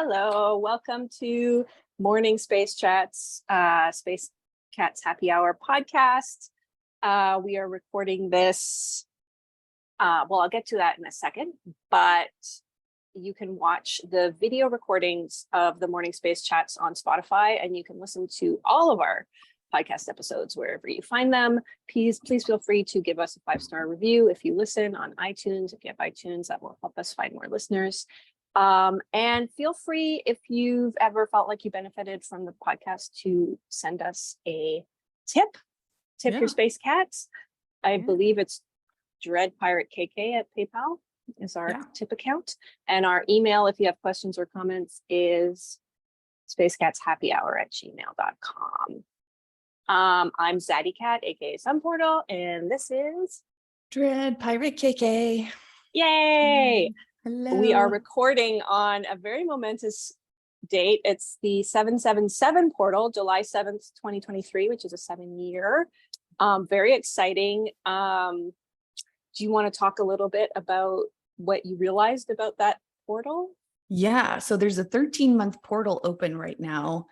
Hello, welcome to Morning Space Chats, Space Cats Happy Hour podcast. We are recording this, well, I'll get to that in a second, but you can watch the video recordings of the Morning Space Chats on Spotify, and you can listen to all of our podcast episodes wherever you find them. Please feel free to give us a 5-star review if you listen on iTunes. If you have iTunes, that will help us find more listeners. And feel free, if you've ever felt like you benefited from the podcast, to send us a tip your space cats. I believe it's dreadpiratekk at PayPal is our tip account. And our email, if you have questions or comments, is spacecatshappyhour@gmail.com. I'm Zadikat, aka Sunportal, and this is dreadpiratekk. Yay! Hello. We are recording on a very momentous date. It's the 777 portal, July 7th, 2023, which is a 7-year. Very exciting. Do you want to talk a little bit about what you realized about that portal? Yeah, so there's a 13-month portal open right now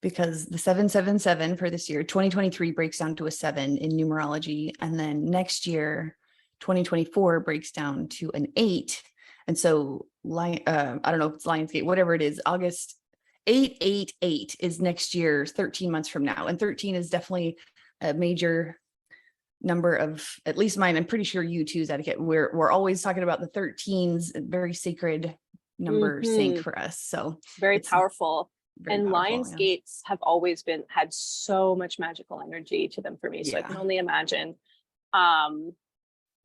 because the 777 for this year, 2023, breaks down to a 7 in numerology. And then next year, 2024, breaks down to an 8. And so, I don't know if it's Lionsgate, whatever it is, August 888 is next year's 13 months from now. And 13 is definitely a major number of, at least mine, I'm pretty sure you too, Zadikat. We're always talking about the 13s, very sacred number sync for us. So very powerful. And powerful, Lionsgates have always had so much magical energy to them for me. So I can only imagine.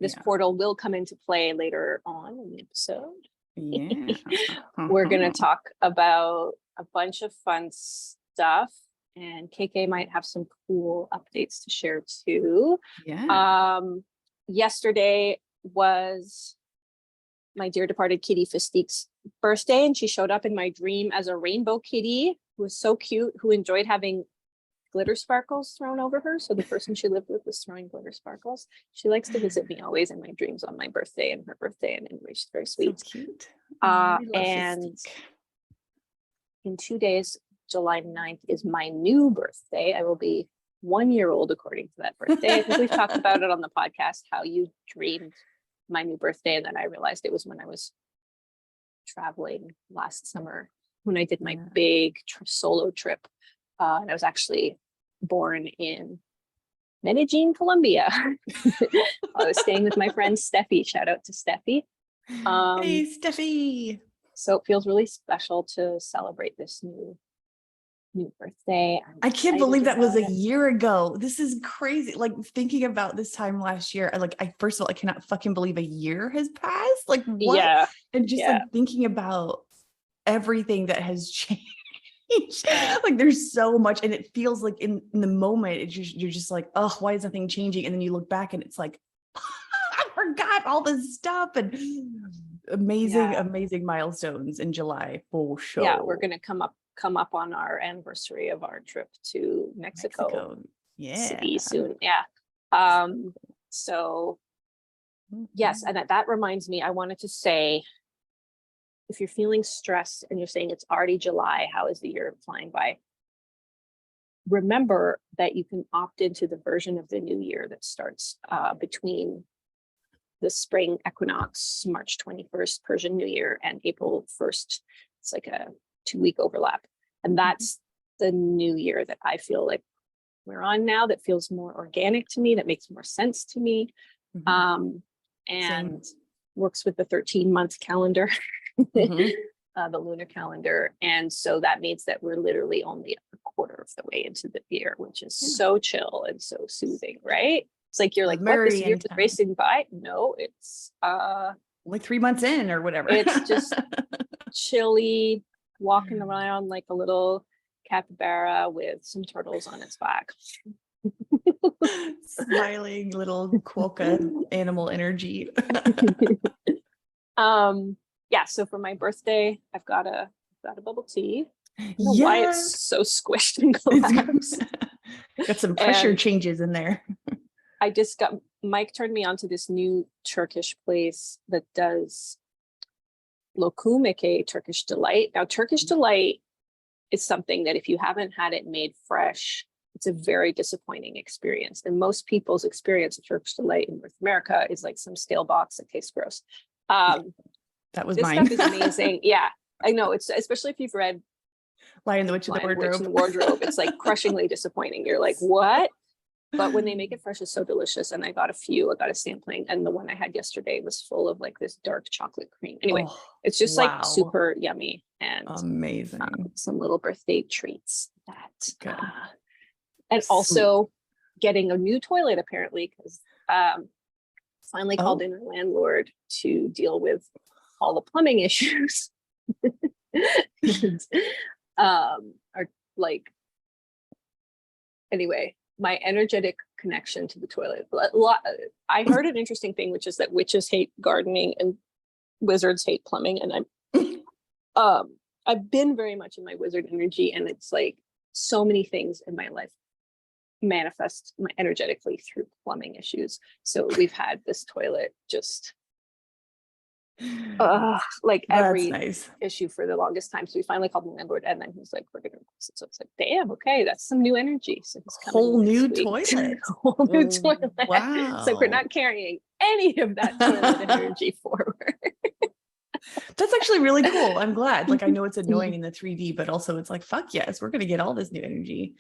This portal will come into play later on in the episode. We're going to talk about a bunch of fun stuff, and KK might have some cool updates to share too. Yesterday was my dear departed kitty Fistique's birthday, and she showed up in my dream as a rainbow kitty who was so cute, who enjoyed having glitter sparkles thrown over her. So the person she lived with was throwing glitter sparkles. She likes to visit me always in my dreams on my birthday and her birthday, and anyway, she's very sweet. So cute. And in 2 days, July 9th, is my new birthday. I will be 1 year old according to that birthday. I think we've talked about it on the podcast, how you dreamed my new birthday, and then I realized it was when I was traveling last summer when I did my big solo trip. And I was actually born in Medellin, Colombia. I was staying with my friend Steffi. Shout out to Steffi. Hey, Steffi. So it feels really special to celebrate this new birthday. I can't believe that was a year ago. This is crazy. Like, thinking about this time last year, first of all, I cannot fucking believe a year has passed. Like, what? Yeah. And just like thinking about everything that has changed. Like, there's so much, and it feels like in the moment you're just like, oh, why is nothing changing? And then you look back and it's like, I forgot all this stuff. And amazing milestones in July for sure. Yeah, we're gonna come up on our anniversary of our trip to Mexico City soon. So yes, and that reminds me, I wanted to say, if you're feeling stressed and you're saying it's already July, how is the year flying by? Remember that you can opt into the version of the new year that starts between the spring equinox, March 21st, Persian New Year, and April 1st. It's like a 2-week overlap. And that's the new year that I feel like we're on now, that feels more organic to me, that makes more sense to me. And works with the 13-month calendar. The lunar calendar. And so that means that we're literally only a quarter of the way into the year, which is so chill and so soothing, right? It's like you're like, what, this year is racing by? No, it's like 3 months in or whatever. It's just chilly, walking around like a little capybara with some turtles on its back. Smiling little quokka animal energy. So for my birthday, I've got a bubble tea. I don't know why it's so squished and collapsed. Got some pressure changes in there. Mike turned me onto this new Turkish place that does lokum, aka Turkish delight. Now, Turkish delight is something that if you haven't had it made fresh, it's a very disappointing experience. And most people's experience of Turkish delight in North America is like some stale box that tastes gross. That was this mine. stuff is amazing. Yeah, I know. It's especially if you've read Lion the Witch in the Lion, Witch in the Wardrobe. Wardrobe. It's like crushingly disappointing. You're like, what? But when they make it fresh, it's so delicious. And I got a sampling, and the one I had yesterday was full of like this dark chocolate cream. Anyway, it's just like super yummy and amazing. Some little birthday treats that, Good. And also getting a new toilet apparently, because finally called in our landlord to deal with all the plumbing issues. Are like, anyway, my energetic connection to the toilet. I heard an interesting thing, which is that witches hate gardening and wizards hate plumbing. And I've been very much in my wizard energy, and it's like so many things in my life manifest energetically through plumbing issues. So we've had this toilet just like every issue for the longest time. So we finally called the landlord, and then he's like, we're gonna replace it. So it's like, damn, okay, that's some new energy. So he's coming whole new toilet. Whole new toilet. Wow. So we're not carrying any of that toilet energy forward. That's actually really cool. I'm glad. Like, I know it's annoying in the 3D, but also it's like, fuck yes, we're gonna get all this new energy.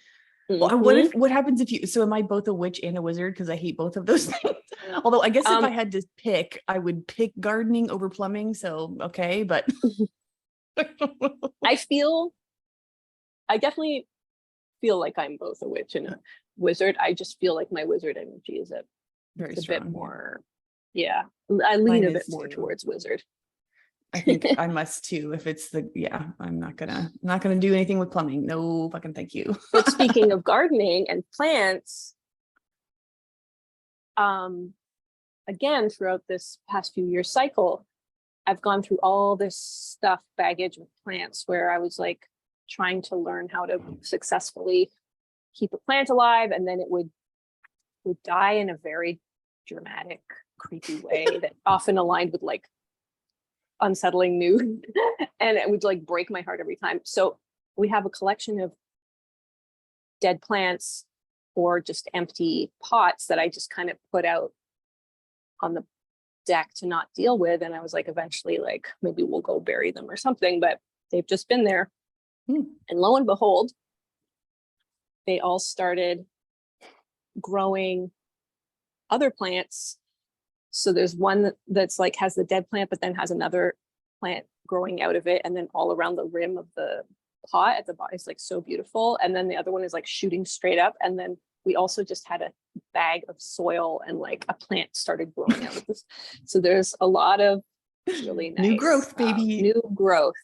What happens if you, so am I both a witch and a wizard? Because I hate both of those things. Although I guess if I had to pick, I would pick gardening over plumbing. So, okay, but. I definitely feel like I'm both a witch and a wizard. I just feel like my wizard energy is a bit more, I lean a bit more towards wizard. I think I must too. If it's I'm not gonna do anything with plumbing. No fucking thank you. But speaking of gardening and plants, again, throughout this past few years cycle, I've gone through all this baggage with plants, where I was like trying to learn how to successfully keep a plant alive, and then it would die in a very dramatic, creepy way that often aligned with like unsettling mood, and it would like break my heart every time. So we have a collection of dead plants or just empty pots that I just kind of put out on the deck to not deal with. And I was like, eventually, like, maybe we'll go bury them or something, but they've just been there. And lo and behold, they all started growing other plants. So there's one that's like has the dead plant, but then has another plant growing out of it. And then all around the rim of the pot at the bottom is like so beautiful. And then the other one is like shooting straight up. And then we also just had a bag of soil, and like a plant started growing out of this. So there's a lot of really nice new growth, baby. New growth.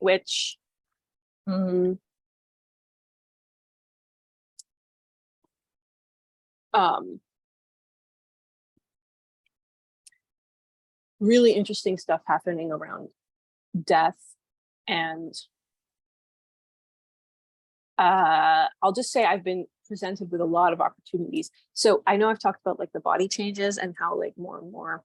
Which really interesting stuff happening around death. And I'll just say I've been presented with a lot of opportunities. So I know I've talked about like the body changes and how like more and more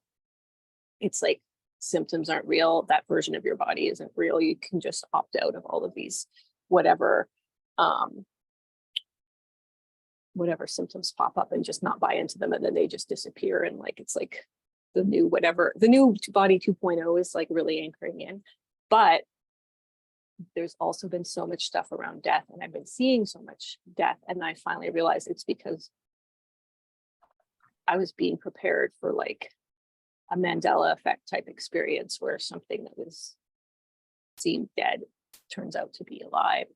it's like symptoms aren't real. That version of your body isn't real. You can just opt out of all of these whatever symptoms pop up and just not buy into them, and then they just disappear. And like it's like the new body 2.0 is like really anchoring in. But there's also been so much stuff around death, and I've been seeing so much death, and I finally realized it's because I was being prepared for like a Mandela effect type experience, where something that was seemed dead turns out to be alive.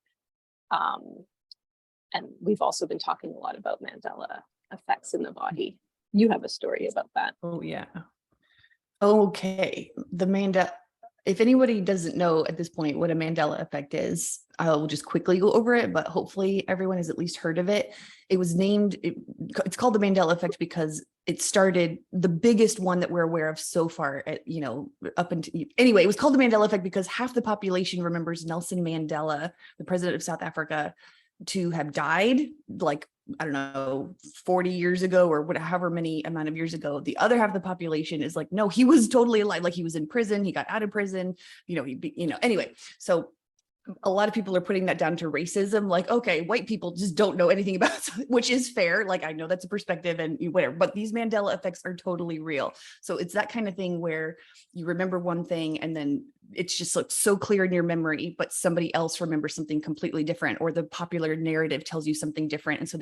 And we've also been talking a lot about Mandela effects in the body. You have a story about that. Oh yeah. Okay. If anybody doesn't know at this point what a Mandela effect is, I will just quickly go over it, but hopefully everyone has at least heard of it. It was it's called the Mandela effect because it started, the biggest one that we're aware of so far anyway, it was called the Mandela effect because half the population remembers Nelson Mandela, the president of South Africa, to have died like I don't know, 40 years ago or whatever many amount of years ago. The other half of the population is like, no, he was totally alive. Like he was in prison, he got out of prison, anyway. So a lot of people are putting that down to racism. Like, okay, white people just don't know anything about something, which is fair. Like, I know that's a perspective and whatever, but these Mandela effects are totally real. So it's that kind of thing where you remember one thing and then it's just like so clear in your memory, but somebody else remembers something completely different, or the popular narrative tells you something different. And so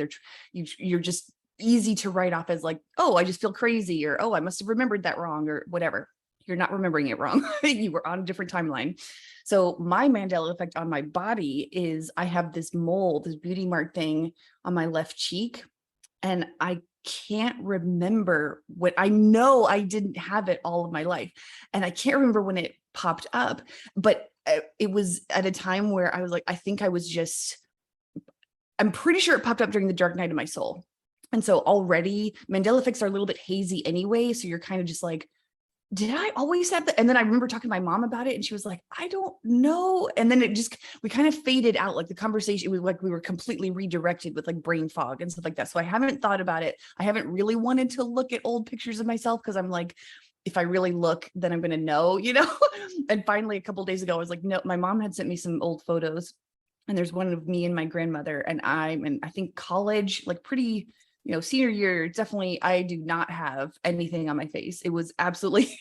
you're just easy to write off as like, oh, I just feel crazy, or, oh, I must have remembered that wrong, or whatever. You're not remembering it wrong. You were on a different timeline. So my Mandela effect on my body is I have this mole, this beauty mark thing on my left cheek, and I can't remember what, I know I didn't have it all of my life. And I can't remember when it popped up, but it was at a time where I was like, I'm pretty sure it popped up during the dark night of my soul. And so already Mandela effects are a little bit hazy anyway. So you're kind of just like, did I always have that? And then I remember talking to my mom about it and she was like, I don't know. And then we kind of faded out, like the conversation, we were completely redirected with like brain fog and stuff like that. So I haven't thought about it. I haven't really wanted to look at old pictures of myself because I'm like, if I really look, then I'm going to know, And finally, a couple of days ago, I was like, no, my mom had sent me some old photos and there's one of me and my grandmother, and I'm in, I think, college, like pretty, senior year. Definitely, I do not have anything on my face. It was absolutely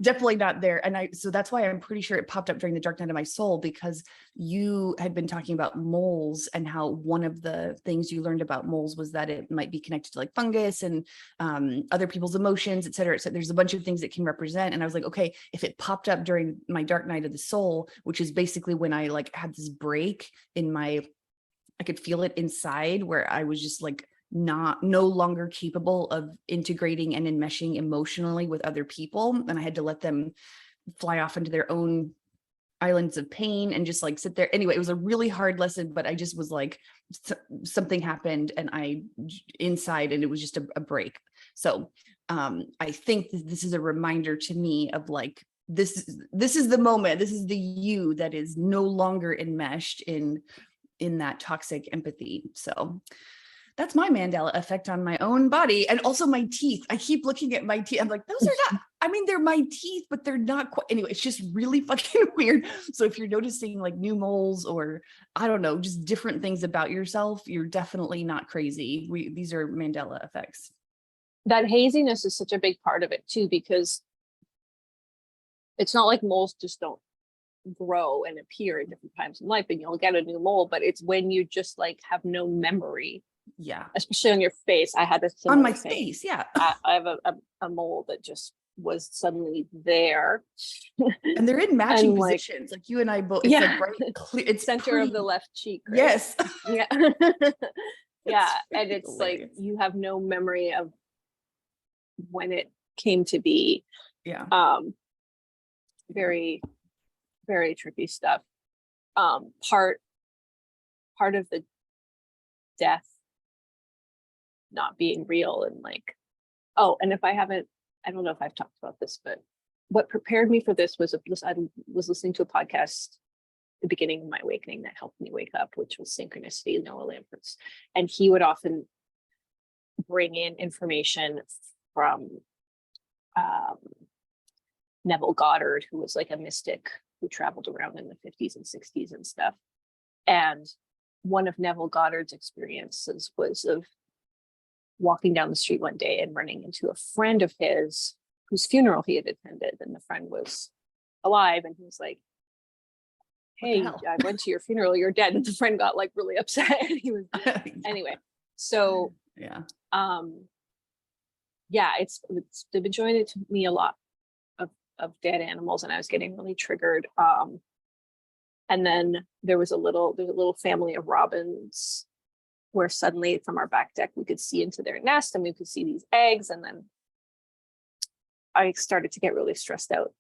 definitely not there. And so that's why I'm pretty sure it popped up during the dark night of my soul, because you had been talking about moles and how one of the things you learned about moles was that it might be connected to like fungus and other people's emotions, et cetera. So there's a bunch of things it can represent. And I was like, okay, if it popped up during my dark night of the soul, which is basically when I like had this break in I could feel it inside where I was just like, no longer capable of integrating and enmeshing emotionally with other people. And I had to let them fly off into their own islands of pain and just like sit there. Anyway, it was a really hard lesson, but I just was like, something happened and inside, and it was just a break. So I think this is a reminder to me of like, this is the moment, this is the you that is no longer enmeshed in that toxic empathy. So that's my Mandela effect on my own body. And also my teeth. I keep looking at my teeth. I'm like, those are not, they're my teeth, but they're not quite. Anyway, it's just really fucking weird. So if you're noticing like new moles or I don't know, just different things about yourself, you're definitely not crazy. These are Mandela effects. That haziness is such a big part of it too, because it's not like moles just don't grow and appear at different times in life and you'll get a new mole, but it's when you just like have no memory. Yeah, especially on your face. I had this on my thing. face. Yeah, I have a mole that just was suddenly there, and they're in matching positions. Like you and I both. It's like right, clear. It's center of the left cheek. Right? Yes. Yeah. Yeah, and it's hilarious. Like you have no memory of when it came to be. Yeah. Very, very tricky stuff. Part of the death not being real, and like, and if I don't know if I've talked about this, but what prepared me for this was I was listening to a podcast at the beginning of my awakening that helped me wake up, which was Synchronicity, Noah Lampert's, and he would often bring in information from Neville Goddard, who was like a mystic who traveled around in the 50s and 60s and stuff. And one of Neville Goddard's experiences was of walking down the street one day and running into a friend of his whose funeral he had attended, and the friend was alive, and he was like, hey, I went to your funeral, you're dead. And the friend got like really upset. And he was anyway. So yeah, it's they've been showing it to me a lot of dead animals, and I was getting really triggered. And then there's a little family of robins where suddenly from our back deck, we could see into their nest and we could see these eggs. And then I started to get really stressed out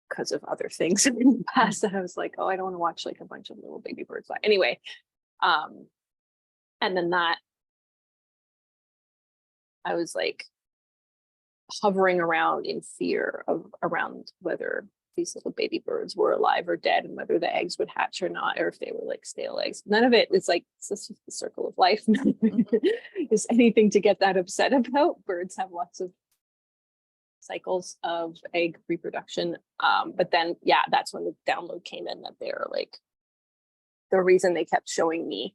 because of other things in the past that I was like, I don't want to watch like a bunch of little baby birds fly. Anyway, and then that I was like hovering around in fear around whether these little baby birds were alive or dead and whether the eggs would hatch or not, or if they were like stale eggs. None of it is like, it's just the circle of life. None of it is anything to get that upset about. Birds have lots of cycles of egg reproduction. But then, yeah, that's when the download came in that they're like, the reason they kept showing me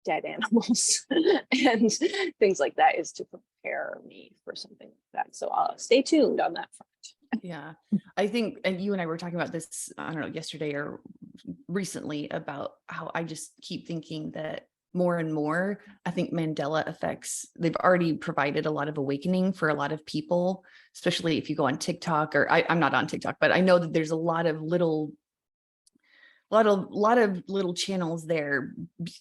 dead animals and things like that is to prepare me for something like that. So I'll stay tuned on that front. Yeah, I think, and you and I were talking about this, I don't know, yesterday or recently, about how I just keep thinking that more and more, I think Mandela effects, they've already provided a lot of awakening for a lot of people, especially if you go on TikTok, or I'm not on TikTok, but I know that there's a lot of little little channels there,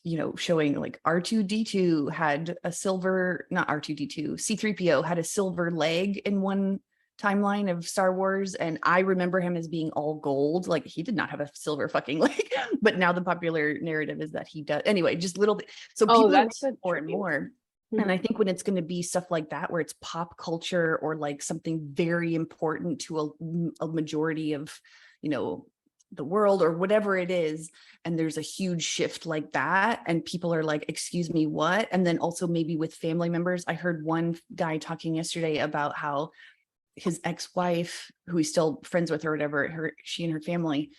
you know, showing like R2D2 had a silver, not R2D2, C3PO had a silver leg in one timeline of Star Wars. And I remember him as being all gold. Like, he did not have a silver fucking leg, but now the popular narrative is that he does. Anyway, just little, so people are That's more and more. And I think when it's going to be stuff like that, where it's pop culture or like something very important to a majority of, you know, the world or whatever it is, and there's a huge shift like that, and people are like, excuse me, what? And then also maybe with family members, I heard one guy talking yesterday about how his ex-wife, who he's still friends with or whatever, she and her family,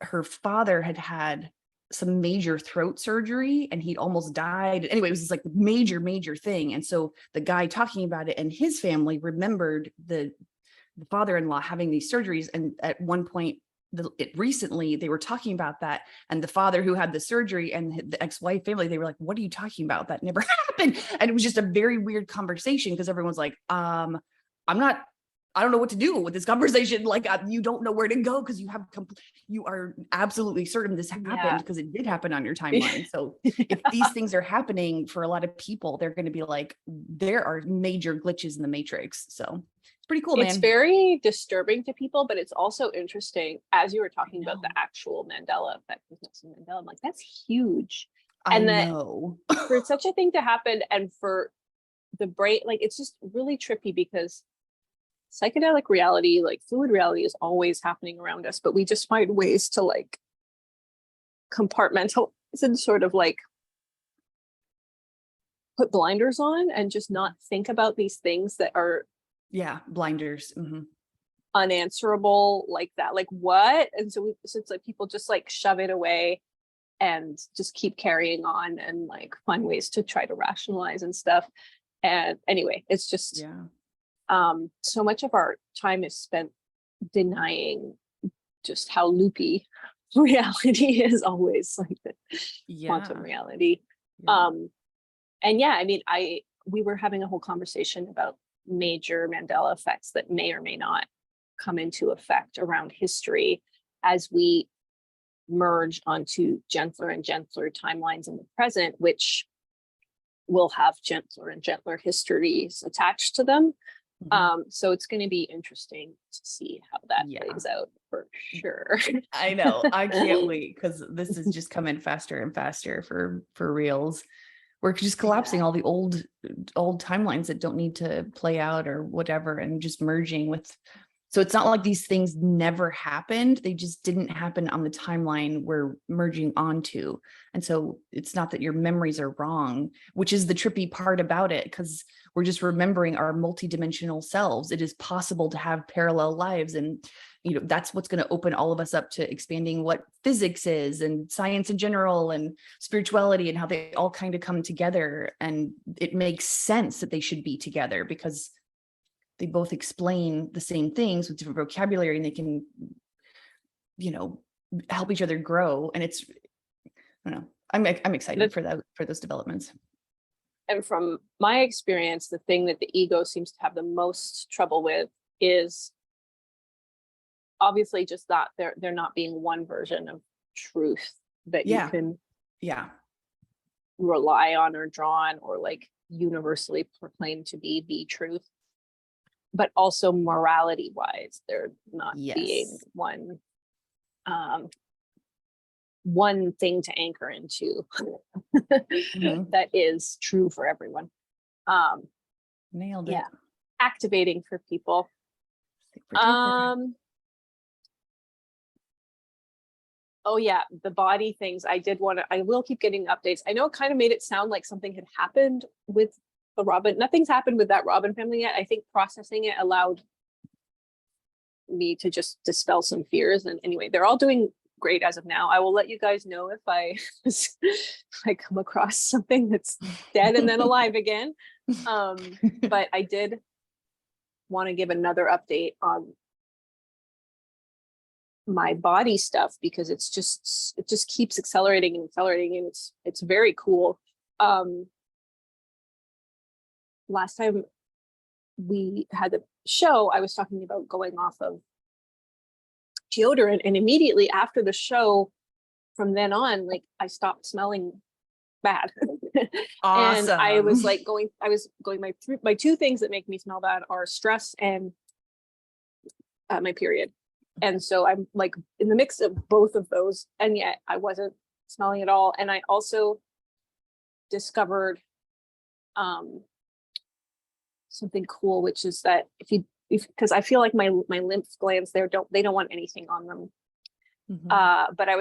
her father had some major throat surgery and he'd almost died. Anyway, it was this like major thing. And so the guy talking about it and his family remembered the father-in-law having these surgeries. And at one point, recently they were talking about that, and the father who had the surgery and the ex-wife family, they were like, what are you talking about? That never happened. And it was just a very weird conversation, because everyone's like, I don't know what to do with this conversation. Like, you don't know where to go, because you are absolutely certain this happened because it did happen on your timeline. So if these things are happening for a lot of people, they're going to be like, there are major glitches in the matrix. So pretty cool, man. It's very disturbing to people, but it's also interesting. As you were talking about the actual Mandela effect with Nelson Mandela, I'm like, that's huge. And that for such a thing to happen, and for the brain, like, it's just really trippy, because psychedelic reality, like fluid reality, is always happening around us, but we just find ways to like compartmentalize and sort of like put blinders on and just not think about these things that are blinders, unanswerable, like that, like what? And so it's like people just like shove it away and just keep carrying on and like find ways to try to rationalize and stuff. And anyway, it's just so much of our time is spent denying just how loopy reality is always, like the quantum reality. And I mean, we were having a whole conversation about major Mandela effects that may or may not come into effect around history as we merge onto gentler and gentler timelines in the present, which will have gentler and gentler histories attached to them. So it's going to be interesting to see how that plays out, for sure. I know. I can't wait, because this is just coming faster and faster for reals. We're just collapsing all the old timelines that don't need to play out or whatever, and just merging with. So it's not like these things never happened. They just didn't happen on the timeline we're merging onto. And so it's not that your memories are wrong, which is the trippy part about it, because we're just remembering our multidimensional selves. It is possible to have parallel lives. And, you know, that's what's going to open all of us up to expanding what physics is and science in general and spirituality, and how they all kind of come together. And it makes sense that they should be together, because they both explain the same things with different vocabulary, and they can, you know, help each other grow. And it's, I don't know, I'm excited for those developments. And from my experience, the thing that the ego seems to have the most trouble with is obviously just that there not being one version of truth that you can rely on or draw on, or like universally proclaim to be the truth. But also morality wise, there not being one thing to anchor into that is true for everyone. Nailed it. Yeah, activating for people. Super duper. Oh yeah, the body things. I will keep getting updates. I know it kind of made it sound like something had happened with the Robin. Nothing's happened with that Robin family yet. I think processing it allowed me to just dispel some fears. And anyway, they're all doing great as of now. I will let you guys know if if I come across something that's dead and then alive again. But I did want to give another update on my body stuff because it just keeps accelerating and accelerating, and it's very cool. Last time we had the show, I was talking about going off of deodorant, and immediately after the show, from then on, like I stopped smelling bad. Awesome. And I was going my two things that make me smell bad are stress and my period. And so I'm like in the mix of both of those, and yet I wasn't smelling at all. And I also discovered something cool, which is that because I feel like my lymph glands there they don't want anything on them. But I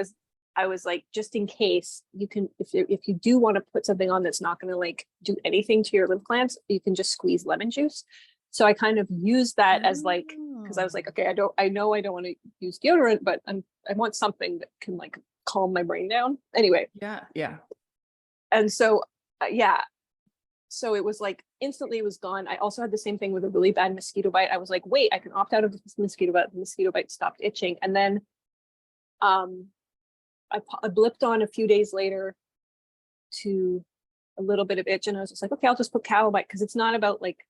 was like, just in case, you can, if you do want to put something on that's not going to like do anything to your lymph glands, you can just squeeze lemon juice. So I kind of used that as like, because I was like, okay, I know I don't want to use deodorant, but I want something that can like calm my brain down. Anyway. Yeah. And so, so it was like instantly it was gone. I also had the same thing with a really bad mosquito bite. I was like, wait, I can opt out of this mosquito bite. The mosquito bite stopped itching. And then I blipped on a few days later to a little bit of itch, and I was just like, okay, I'll just put calamite, because it's not about like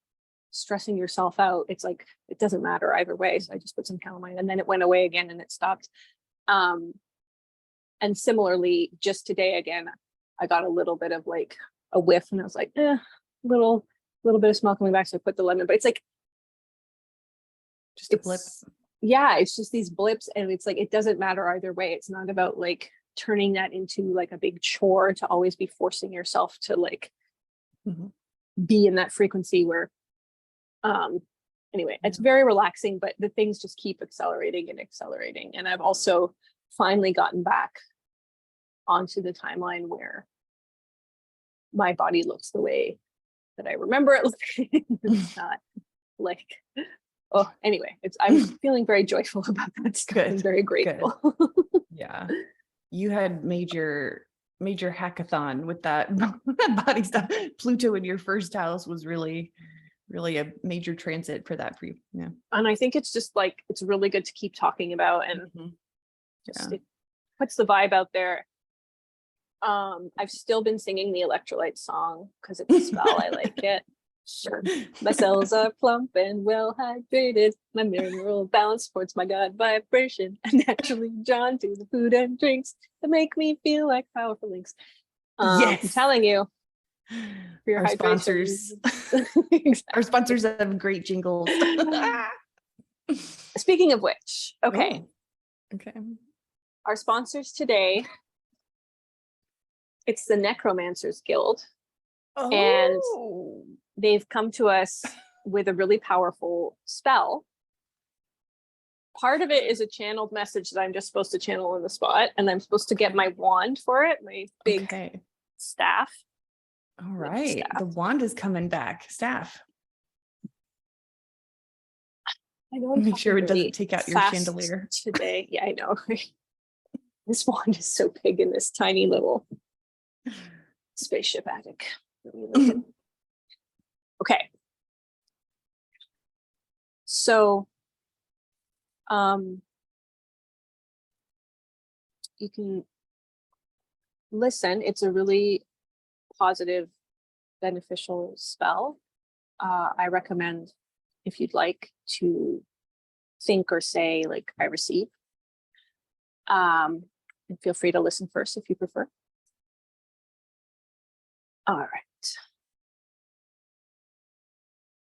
stressing yourself out. It's like, it doesn't matter either way. So I just put some calamine, and then it went away again and it stopped. And similarly, just today again, I got a little bit of like a whiff, and I was like, little bit of smell coming back. So I put the lemon, but it's like just a blip. Yeah, it's just these blips, and it's like, it doesn't matter either way. It's not about like turning that into like a big chore to always be forcing yourself to like be in that frequency where anyway, it's very relaxing, but the things just keep accelerating and accelerating. And I've also finally gotten back onto the timeline where my body looks the way that I remember it looking. It's not like, oh, anyway, I'm feeling very joyful about that stuff. I'm very grateful. Yeah. You had major hackathon with that body stuff. Pluto in your first house was really a major transit for that for you. Yeah. And I think it's just like, it's really good to keep talking about, and it puts the vibe out there. I've still been singing the electrolyte song because it's a spell. I like it. Sure. My cells are plump and well hydrated. My mineral balance supports my gut vibration. I'm naturally drawn to the food and drinks that make me feel like powerful links. Yes. I'm telling you. For your our sponsors. Exactly. Our sponsors have great jingles. Speaking of which, okay. Oh, okay. Our sponsors today, it's the Necromancers Guild. Oh. And they've come to us with a really powerful spell. Part of it is a channeled message that I'm just supposed to channel on the spot, and I'm supposed to get my wand for it, my big staff. All right. The wand is coming back. Staff. I know. Make sure it doesn't take out your chandelier today. Yeah, I know. This wand is so big in this tiny little spaceship attic. Okay. So, you can listen. It's a really positive, beneficial spell. I recommend, if you'd like, to think or say like, I receive. And feel free to listen first if you prefer. All right.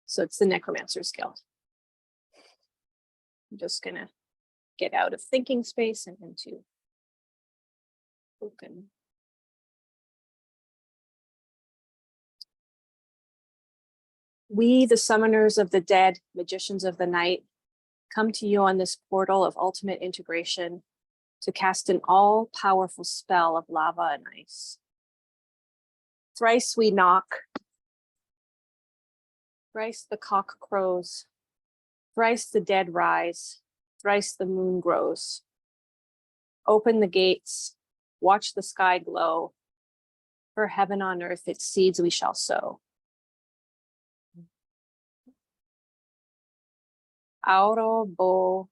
So it's the Necromancer's Guild. I'm just gonna get out of thinking space and into open. We, the summoners of the dead, magicians of the night, come to you on this portal of ultimate integration to cast an all-powerful spell of lava and ice. Thrice we knock, thrice the cock crows, thrice the dead rise, thrice the moon grows. Open the gates, watch the sky glow. For heaven on earth, its seeds we shall sow. Auro bo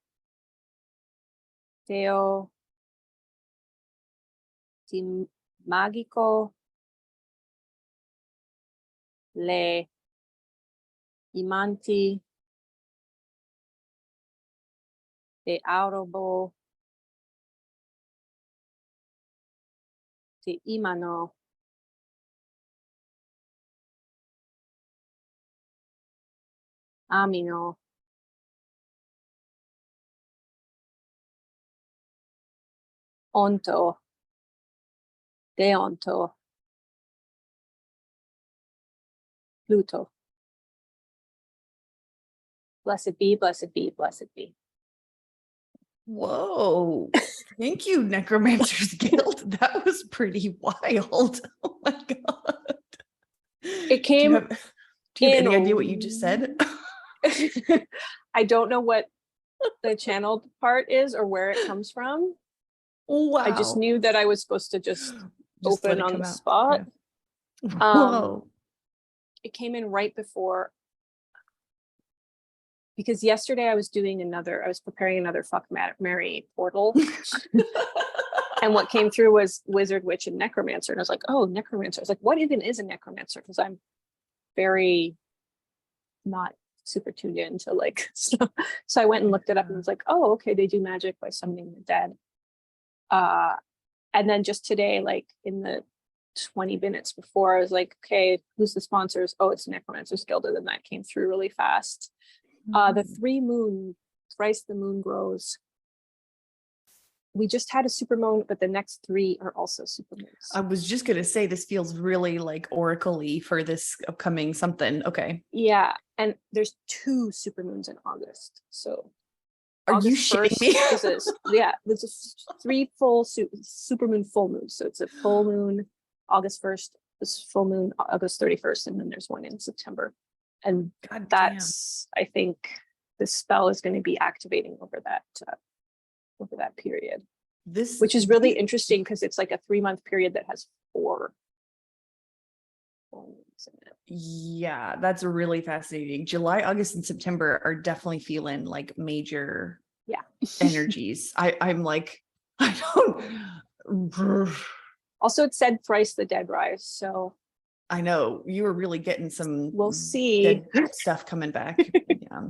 teo di magico le imanti de aurobo de imano amino onto deonto Pluto. Blessed be, blessed be, blessed be. Whoa. Thank you, Necromancer's Guild. That was pretty wild. Oh my God. It Do you came have any idea what you just said? I don't know what the channeled part is or where it comes from. Wow. I just knew that I was supposed to just Just let open it on come the out. spot. Yeah. Whoa. It came in right before, because yesterday I was preparing another Fuck Mary portal. And what came through was Wizard, Witch, and Necromancer. And I was like, oh, Necromancer. I was like, what even is a Necromancer? Because I'm very not super tuned in to like stuff. So I went and looked it up and was like, oh, okay, they do magic by summoning the dead. And then just today, like in the 20 minutes before, I was like, okay, who's the sponsors? Oh, it's Necromancer's Guild. And then that came through really fast. The thrice the moon grows. We just had a supermoon, but the next 3 are also supermoons. I was just going to say, this feels really like oracle-y for this upcoming something. Okay. Yeah. And there's 2 supermoons in August. So Are you August shitting me? there's a 3 full supermoon full moons. So it's a full moon August 1st, this full moon August 31st, and then there's one in September. And God that's, I think the spell is going to be activating over that period. Which is really interesting because it's like a 3-month period that has 4 full moons in it. Yeah, that's really fascinating. July, August, and September are definitely feeling like major energies. I'm like, I don't. Also, it said thrice the dead rise, so I know you were really getting some. We'll see dead stuff coming back. Yeah.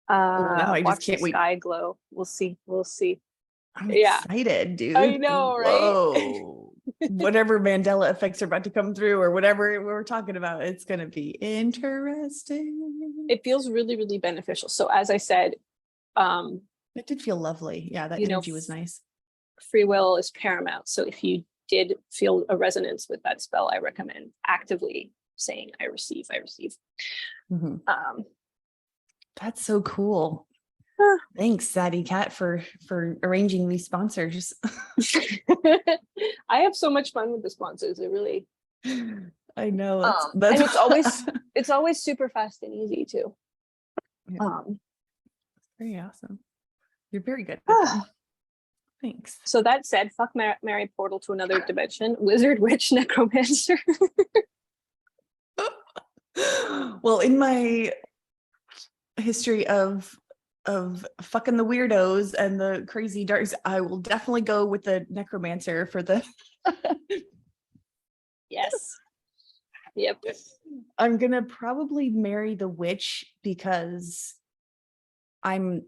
Now I watch just can't the wait. Sky glow. We'll see. I'm excited, dude. I know, right? Whoa. Whatever Mandela effects are about to come through or whatever we're talking about, it's going to be interesting. It feels really, really beneficial. So as I said, it did feel lovely. Yeah, that energy was nice. Free will is paramount. So if you did feel a resonance with that spell, I recommend actively saying, I receive. Mm-hmm. That's so cool. Thanks, Zadikat, for arranging these sponsors. I have so much fun with the sponsors. It really, I know. and it's always super fast and easy too. Yeah. Very awesome. You're very good at them. Thanks. So that said, fuck Mary portal to another dimension, Wizard, Witch, Necromancer. Well, in my history of fucking the weirdos and the crazy darks, I will definitely go with the Necromancer for the Yes. Yep. I'm gonna probably marry the witch because I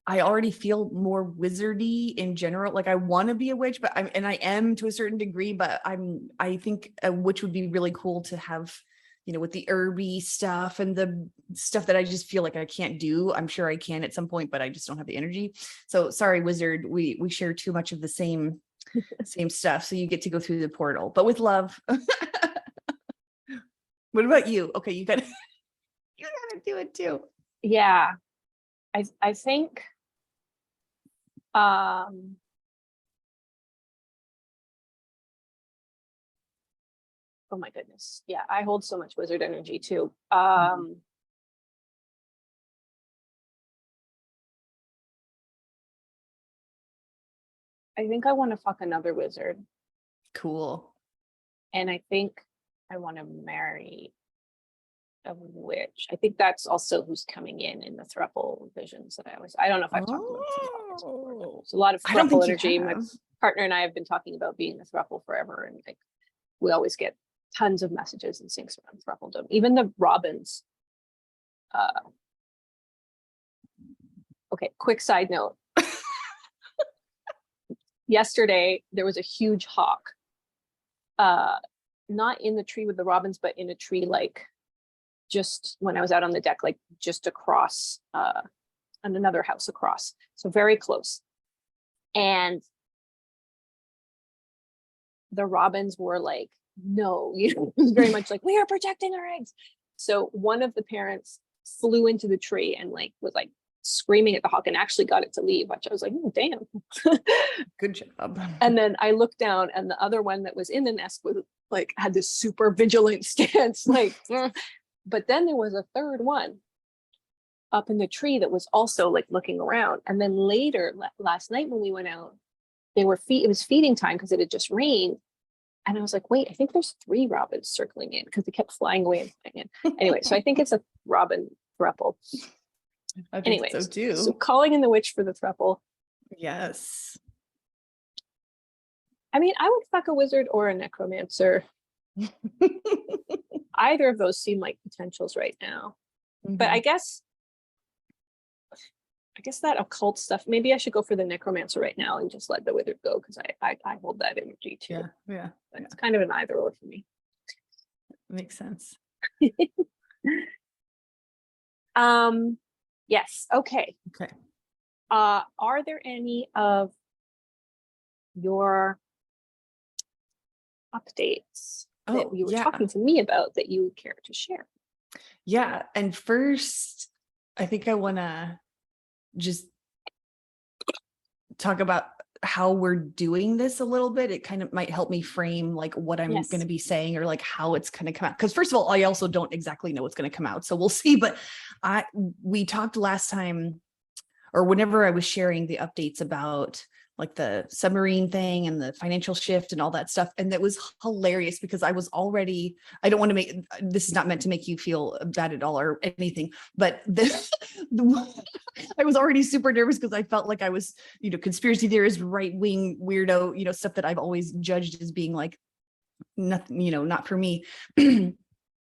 already feel more wizardy in general. Like I want to be a witch, but I am to a certain degree, but I think a witch would be really cool to have, with the herby stuff and the stuff that I just feel like I can't do. I'm sure I can at some point, but I just don't have the energy. So sorry, wizard, we share too much of the same stuff. So you get to go through the portal, but with love. What about you? Okay, you gotta do it too. Yeah. I think oh my goodness. Yeah, I hold so much wizard energy too. I think I want to fuck another wizard. Cool. And I think I want to marry a witch. I think that's also who's coming in the throuple visions that I don't know if I've talked about this in the podcast before, but there's a lot of I don't think throuple you energy. My have. partner and I have been talking about being a throuple forever, and like we always get tons of messages and things around throupledom. Even the robins. Okay, quick side note. Yesterday there was a huge hawk. Not in the tree with the robins, but in a tree like just when I was out on the deck, like just across on another house across. So very close. And the robins were like, no, it was very much like, we are protecting our eggs. So one of the parents flew into the tree and like was like screaming at the hawk and actually got it to leave, which I was like, oh, damn. Good job. And then I looked down and the other one that was in the nest was like, had this super vigilant stance, like, but then there was a third one up in the tree that was also like looking around. And then later last night when we went out, it was feeding time because it had just rained. And I was like, wait, I think there's 3 robins circling in because they kept flying away and flying in. Anyway, so I think it's a robin throuple. I think Anyways, so too. so calling in the witch for the throuple. Yes. I mean, I would fuck a wizard or a necromancer. Either of those seem like potentials right now. But I guess that occult stuff, maybe I should go for the necromancer right now and just let the wizard go because I hold that energy too. Yeah. But it's kind of an either or for me. Makes sense. Yes. Okay. Okay. Are there any of your updates that you were talking to me about that you would care to share? Yeah. And first, I think I want to just talk about how we're doing this a little bit. It kind of might help me frame like what I'm going to be saying or like how it's going to come out. Because first of all, I also don't exactly know what's going to come out. So we'll see. But we talked last time or whenever I was sharing the updates about like the submarine thing and the financial shift and all that stuff. And that was hilarious because I was already, I don't want to make, this is not meant to make you feel bad at all or anything, but I was already super nervous because I felt like I was, conspiracy theorist, right-wing weirdo, stuff that I've always judged as being like, nothing, not for me. So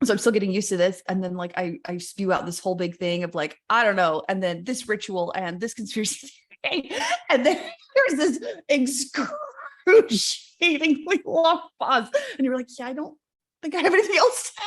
I'm still getting used to this. And then like, I spew out this whole big thing of like, I don't know. And then this ritual and this conspiracy theory. And then there's this excruciatingly long pause. And you're like, yeah, I don't think I have anything else to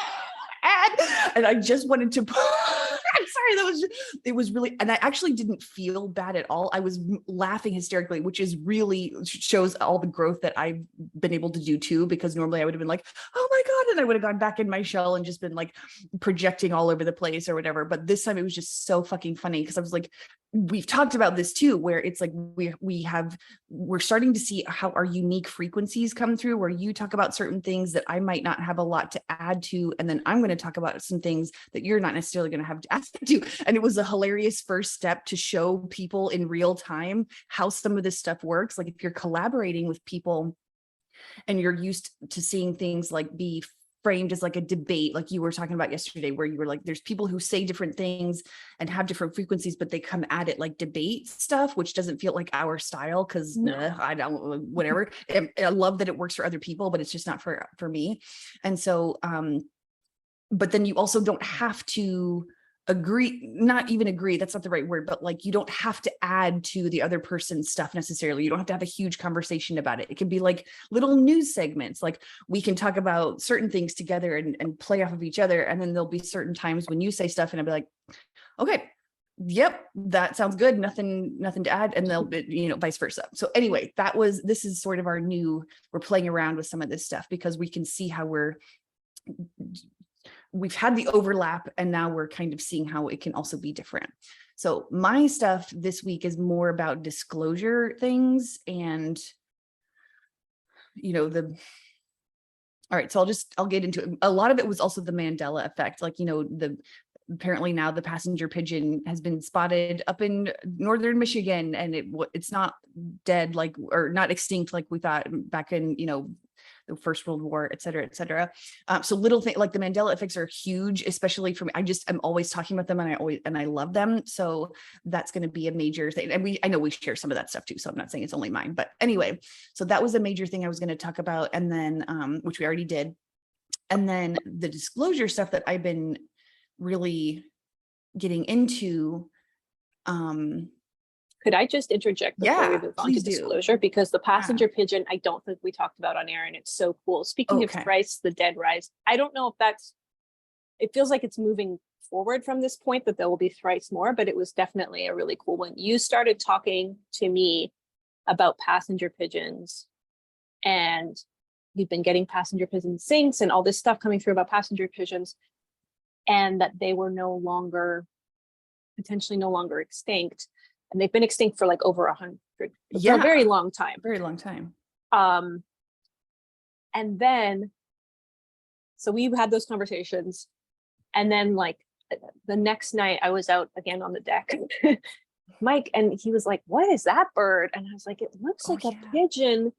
add. And I just wanted to, I'm sorry, it was really, and I actually didn't feel bad at all. I was laughing hysterically, which is really shows all the growth that I've been able to do too, because normally I would have been like, oh my God. And I would have gone back in my shell and just been like projecting all over the place or whatever. But this time it was just so fucking funny because I was like, we've talked about this too, where it's like we're starting to see how our unique frequencies come through, where you talk about certain things that I might not have a lot to add to, and then I'm going to talk about some things that you're not necessarily going to have to add to. And it was a hilarious first step to show people in real time how some of this stuff works. Like if you're collaborating with people and you're used to seeing things like be framed as like a debate, like you were talking about yesterday, where you were like, there's people who say different things and have different frequencies, but they come at it like debate stuff, which doesn't feel like our style. Cause I don't, whatever. I love that it works for other people, but it's just not for me. And so, but then you also don't have to not even agree, that's not the right word, but like you don't have to add to the other person's stuff necessarily. You don't have to have a huge conversation about it. It can be like little news segments, like we can talk about certain things together and play off of each other. And then there'll be certain times when you say stuff and I'll be like, okay, yep, that sounds good, nothing to add, and they'll be, vice versa. So anyway, this is sort of we're playing around with some of this stuff because we can see how we're we've had the overlap, and now we're kind of seeing how it can also be different. So my stuff this week is more about disclosure things and, all right, so I'll get into it. A lot of it was also the Mandela effect. Like, apparently now the passenger pigeon has been spotted up in northern Michigan, and it's not dead, like, or not extinct like we thought back in, the First World War, et cetera, et cetera. So little things like the Mandela effects are huge, especially for me. I'm always talking about them, and I love them. So that's going to be a major thing. And I know we share some of that stuff too. So I'm not saying it's only mine, but anyway, so that was a major thing I was going to talk about. And then, which we already did. And then the disclosure stuff that I've been really getting into. Could I just interject before we move on to disclosure? Because the passenger pigeon, I don't think we talked about on air, and it's so cool. Speaking of thrice the dead rise, I don't know if it feels like it's moving forward from this point, that there will be thrice more, but it was definitely a really cool one. You started talking to me about passenger pigeons, and we've been getting passenger pigeon sinks and all this stuff coming through about passenger pigeons, and that they were potentially no longer extinct. And they've been extinct for like over 100, for a very long time. Very long time. And then, so we had those conversations, and then like the next night I was out again on the deck, Mike, and he was like, "What is that bird?" And I was like, "It looks like a pigeon,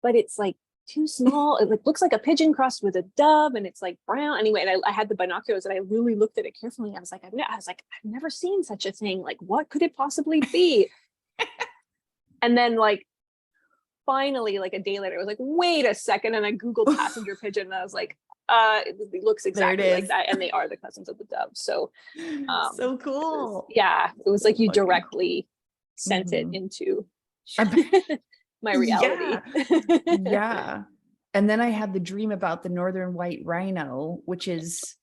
but it's like too small. It looks like a pigeon crossed with a dove, and it's like brown." Anyway, and I had the binoculars, and I really looked at it carefully. I was like, I've never seen such a thing. Like, what could it possibly be? And then like finally, like a day later, I was like, wait a second, and I Googled passenger pigeon, and I was like, it looks exactly like that, and they are the cousins of the dove. So so cool. It was like you directly sent it into my reality. Yeah. And then I had the dream about the northern white rhino, which is,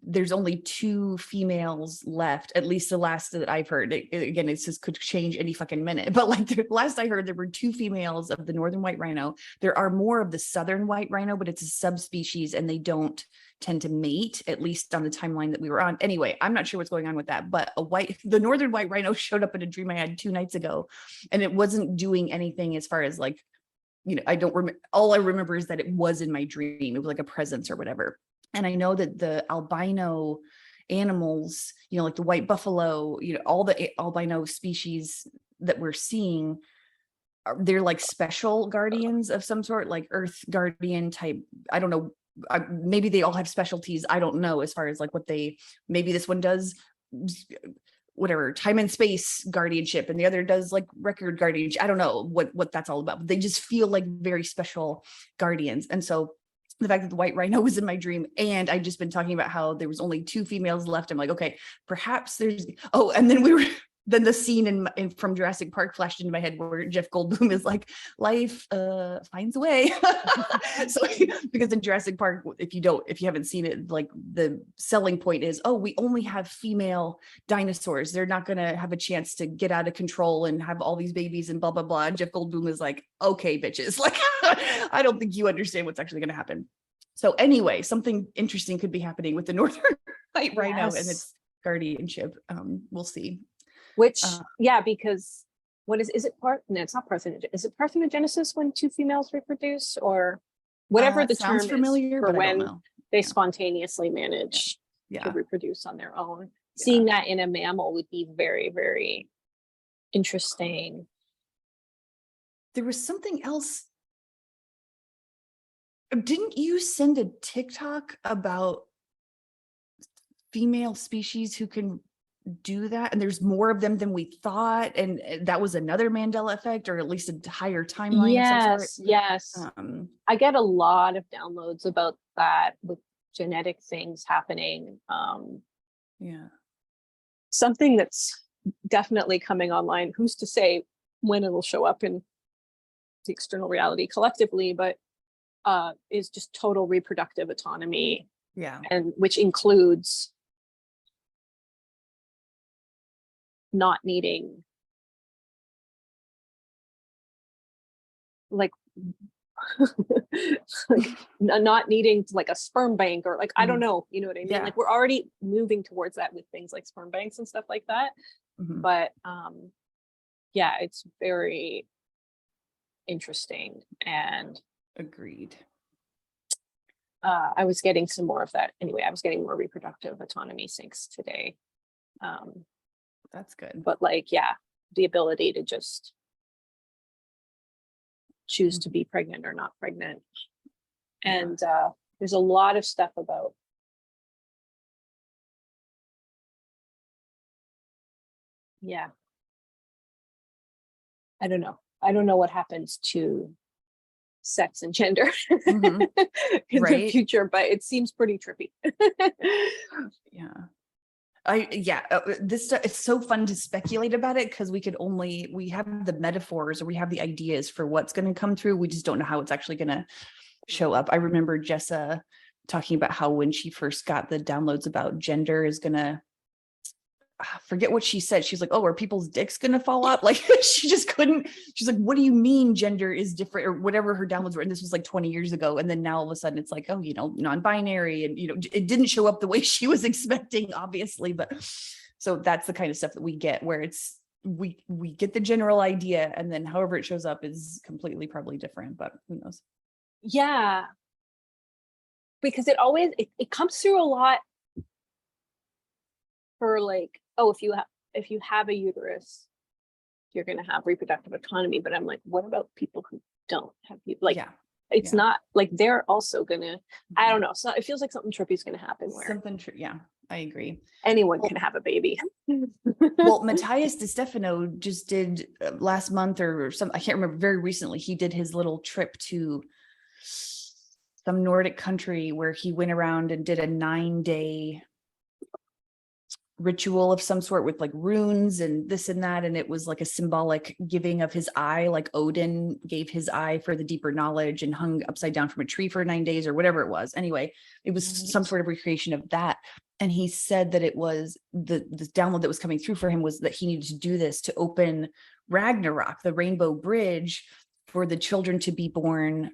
there's only 2 females left, at least the last that I've heard. Again, it just could change any fucking minute, but like the last I heard, there were 2 females of the northern white rhino. There are more of the southern white rhino, but it's a subspecies, and they don't tend to mate, at least on the timeline that we were on. Anyway, I'm not sure what's going on with that, but the northern white rhino showed up in a dream I had 2 nights ago, and it wasn't doing anything as far as like, I don't remember. All I remember is that it was in my dream. It was like a presence or whatever. And I know that the albino animals, like the white buffalo, all the albino species that we're seeing, they're like special guardians of some sort, like earth guardian type. I don't know. Maybe they all have specialties. I don't know, as far as like maybe this one does whatever time and space guardianship, and the other does like record guardianship. I don't know what that's all about, but they just feel like very special guardians. And so the fact that the white rhino was in my dream, and I'd just been talking about how there was only 2 females left, I'm like, okay, perhaps and then then the scene from Jurassic Park flashed into my head where Jeff Goldblum is like, life finds a way. So because in Jurassic Park, if you haven't seen it, like the selling point is, we only have female dinosaurs. They're not going to have a chance to get out of control and have all these babies and blah, blah, blah. And Jeff Goldblum is like, okay, bitches, like, I don't think you understand what's actually going to happen. So anyway, something interesting could be happening with the northern white rhino and its guardianship. We'll see. Which, because is it no, it's not parthenogenesis. Is it parthenogenesis when 2 females reproduce, or whatever the term familiar, is for when they Yeah. spontaneously manage to reproduce on their own? Seeing that in a mammal would be very, very interesting. There was something else. Didn't you send a TikTok about female species who can do that, and there's more of them than we thought, and that was another Mandela effect, or at least a higher timeline of some sort? Yes. I get a lot of downloads about that with genetic things happening. Something that's definitely coming online, who's to say when it'll show up in the external reality collectively, but is just total reproductive autonomy, and which includes not needing, like, like not needing like a sperm bank or like, I don't know, you know what I mean? Yeah. Like we're already moving towards that with things like sperm banks and stuff like that. But yeah, it's very interesting. And agreed. I was getting some more of that anyway. I was getting more reproductive autonomy syncs today. That's good. But like, yeah, the ability to just choose to be pregnant or not pregnant. And there's a lot of stuff about I don't know. I don't know what happens to sex and gender in the future, but it seems pretty trippy. This stuff, it's so fun to speculate about it because we have the metaphors or we have the ideas for what's going to come through. We just don't know how it's actually going to show up. I remember Jessa talking about how when she first got the downloads about gender is going to forget what she said. She's like, oh, are people's dicks going to fall out? Like she just couldn't, she's like, what do you mean gender is different or whatever her downloads were. And this was like 20 years ago. And then now all of a sudden it's like, oh, you know, non-binary and, you know, it didn't show up the way she was expecting, obviously. But so that's the kind of stuff that we get where it's, we get the general idea and then however it shows up is completely probably different, but who knows? Yeah. Because it always, it comes through a lot for like, oh, if you have a uterus, you're going to have reproductive autonomy. But I'm like, what about people who don't have it's not like they're also gonna, I don't know. So it feels like something trippy is gonna happen where I agree. Anyone can have a baby. Well, Matthias De Stefano just did last month or some, I can't remember, very recently, he did his little trip to some Nordic country where he went around and did a 9-day ritual of some sort with like runes and this and that. And it was like a symbolic giving of his eye, like Odin gave his eye for the deeper knowledge and hung upside down from a tree for 9 days or whatever it was. Anyway, it was some sort of recreation of that. And he said that it was the download that was coming through for him was that he needed to do this to open Ragnarok, the rainbow bridge, for the children to be born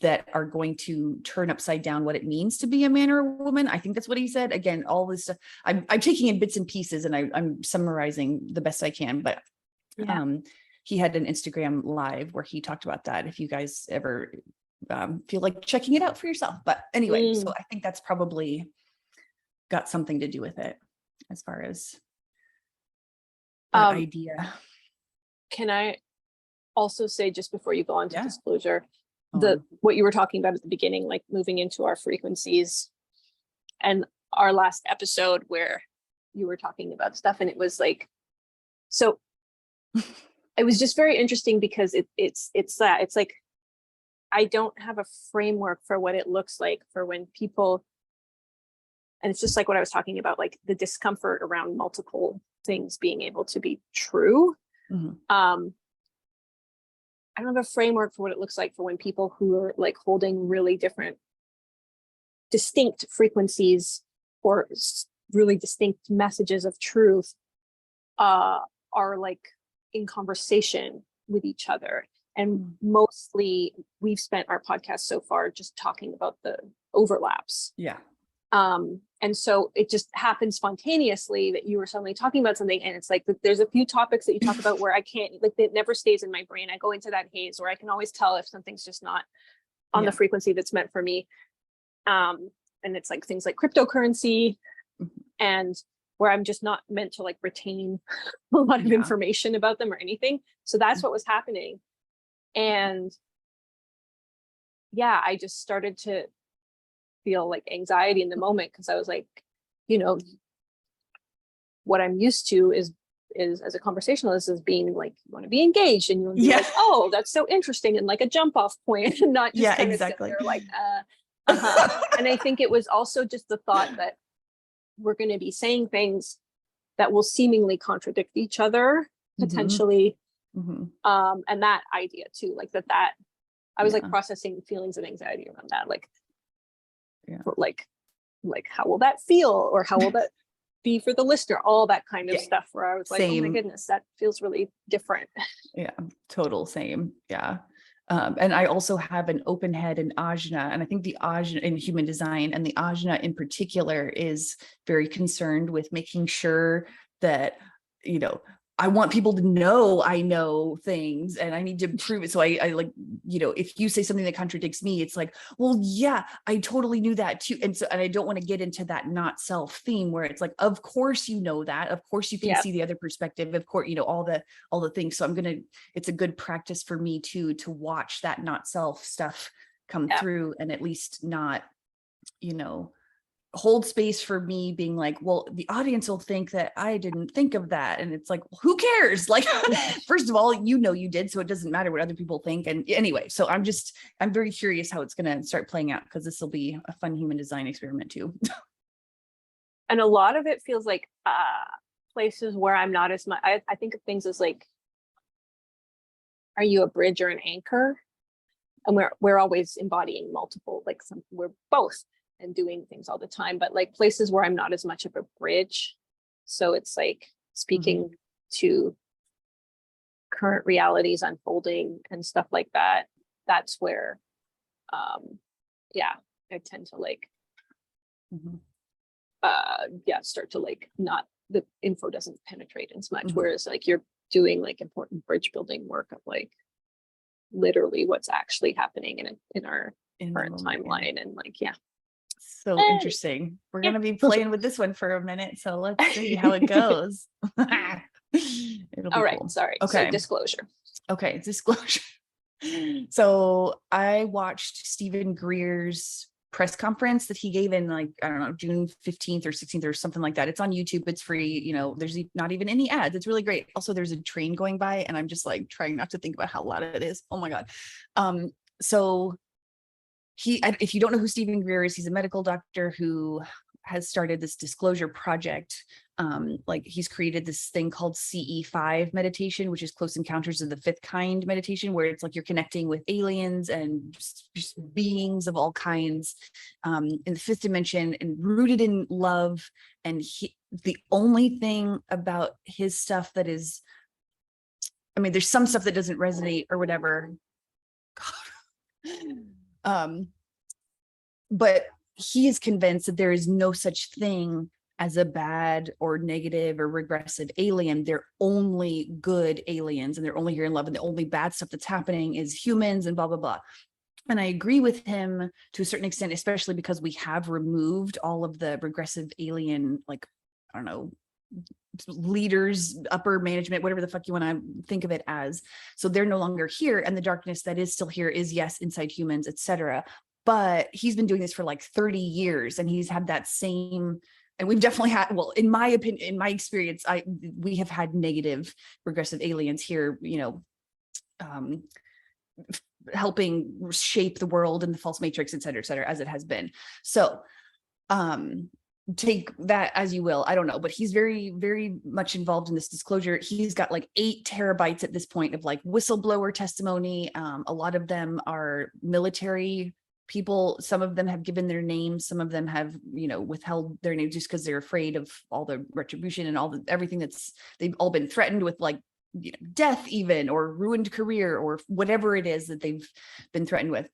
that are going to turn upside down what it means to be a man or a woman. I think that's what he said. Again, all this stuff, I'm taking in bits and pieces and I'm summarizing the best I can, but he had an Instagram live where he talked about that. If you guys ever feel like checking it out for yourself. But anyway, so I think that's probably got something to do with it as far as that idea. Can I also say, just before you go on to disclosure, what you were talking about at the beginning, like moving into our frequencies, and our last episode where you were talking about stuff, and it was like, so it was just very interesting because it's like I don't have a framework for what it looks like for when people, and it's just like what I was talking about, like the discomfort around multiple things being able to be true. I don't have a framework for what it looks like for when people who are like holding really different, distinct frequencies or really distinct messages of truth are like in conversation with each other. And mostly we've spent our podcast so far just talking about the overlaps. And so it just happened spontaneously that you were suddenly talking about something, and it's like there's a few topics that you talk about where I can't, like, it never stays in my brain. I go into that haze where I can always tell if something's just not on the frequency that's meant for me. And it's like things like cryptocurrency, and where I'm just not meant to like retain a lot of information about them or anything. So that's what was happening. And I just started to feel like anxiety in the moment, because I was like, you know, what I'm used to is as a conversationalist is being like, you want to be engaged and you want to be like, oh, that's so interesting, and like a jump off point, and not just kind of sit there like and I think it was also just the thought that we're going to be saying things that will seemingly contradict each other potentially. And that idea too, like that I was like processing feelings of anxiety around that, like like how will that feel, or how will that be for the listener, all that kind of stuff, where I was like, oh my goodness, that feels really different. Total same. And I also have an open head in Ajna, and I think the Ajna in human design, and the Ajna in particular is very concerned with making sure that, you know, I want people to know I know things and I need to prove it. So I like, you know, if you say something that contradicts me, it's like, well, yeah, I totally knew that too. And so, and I don't want to get into that not self theme where it's like, of course, you know that, of course you can Yeah. see the other perspective, of course, you know, all the things. So it's a good practice for me too, to watch that not self stuff come Yeah. through and at least not, you know, hold space for me being like, well, the audience will think that I didn't think of that. And it's like, well, who cares? Like, first of all, you know, you did, so it doesn't matter what other people think. And anyway, so I'm very curious how it's going to start playing out, because this will be a fun human design experiment too. And a lot of it feels like places where I'm not as much, I think of things as like, are you a bridge or an anchor? And we're always embodying multiple, like we're both and doing things all the time, but like places where I'm not as much of a bridge. So it's like speaking to current realities unfolding and stuff like that. That's where, yeah, I tend to like, start to like not, the info doesn't penetrate as much. Whereas like you're doing like important bridge building work of like literally what's actually happening in our current timeline. And like, yeah. So interesting. We're going to be playing with this one for a minute. So let's see how it goes. It'll be all right. cool. Sorry. Okay. So disclosure. Okay. Disclosure. So I watched Stephen Greer's press conference that he gave in like, I don't know, June 15th or 16th or something like that. It's on YouTube. It's free. You know, there's not even any ads. It's really great. Also, there's a train going by and I'm just like trying not to think about how loud it is. Oh my God. So if you don't know who Stephen Greer is, he's a medical doctor who has started this disclosure project. Like he's created this thing called CE5 meditation, which is Close Encounters of the Fifth Kind meditation, where it's like you're connecting with aliens and just beings of all kinds in the fifth dimension and rooted in love. And the only thing about his stuff that is, I mean, there's some stuff that doesn't resonate or whatever. But he is convinced that there is no such thing as a bad or negative or regressive alien. They're only good aliens and they're only here in love, and the only bad stuff that's happening is humans and blah, blah, blah. And I agree with him to a certain extent, especially because we have removed all of the regressive alien, like, I don't know, leaders, upper management, whatever the fuck you want to think of it as. So they're no longer here. And the darkness that is still here is, yes, inside humans, etc. But he's been doing this for like 30 years and he's had that same, and we've definitely had, well, in my opinion, in my experience, we have had negative regressive aliens here, you know, helping shape the world and the false matrix, et cetera, as it has been. So take that as you will. I don't know, but he's very, very much involved in this disclosure. He's got like 8 terabytes at this point of like whistleblower testimony. A lot of them are military people. Some of them have given their names. Some of them have, you know, withheld their name just because they're afraid of all the retribution and everything they've all been threatened with, like, you know, death even, or ruined career, or whatever it is that they've been threatened with.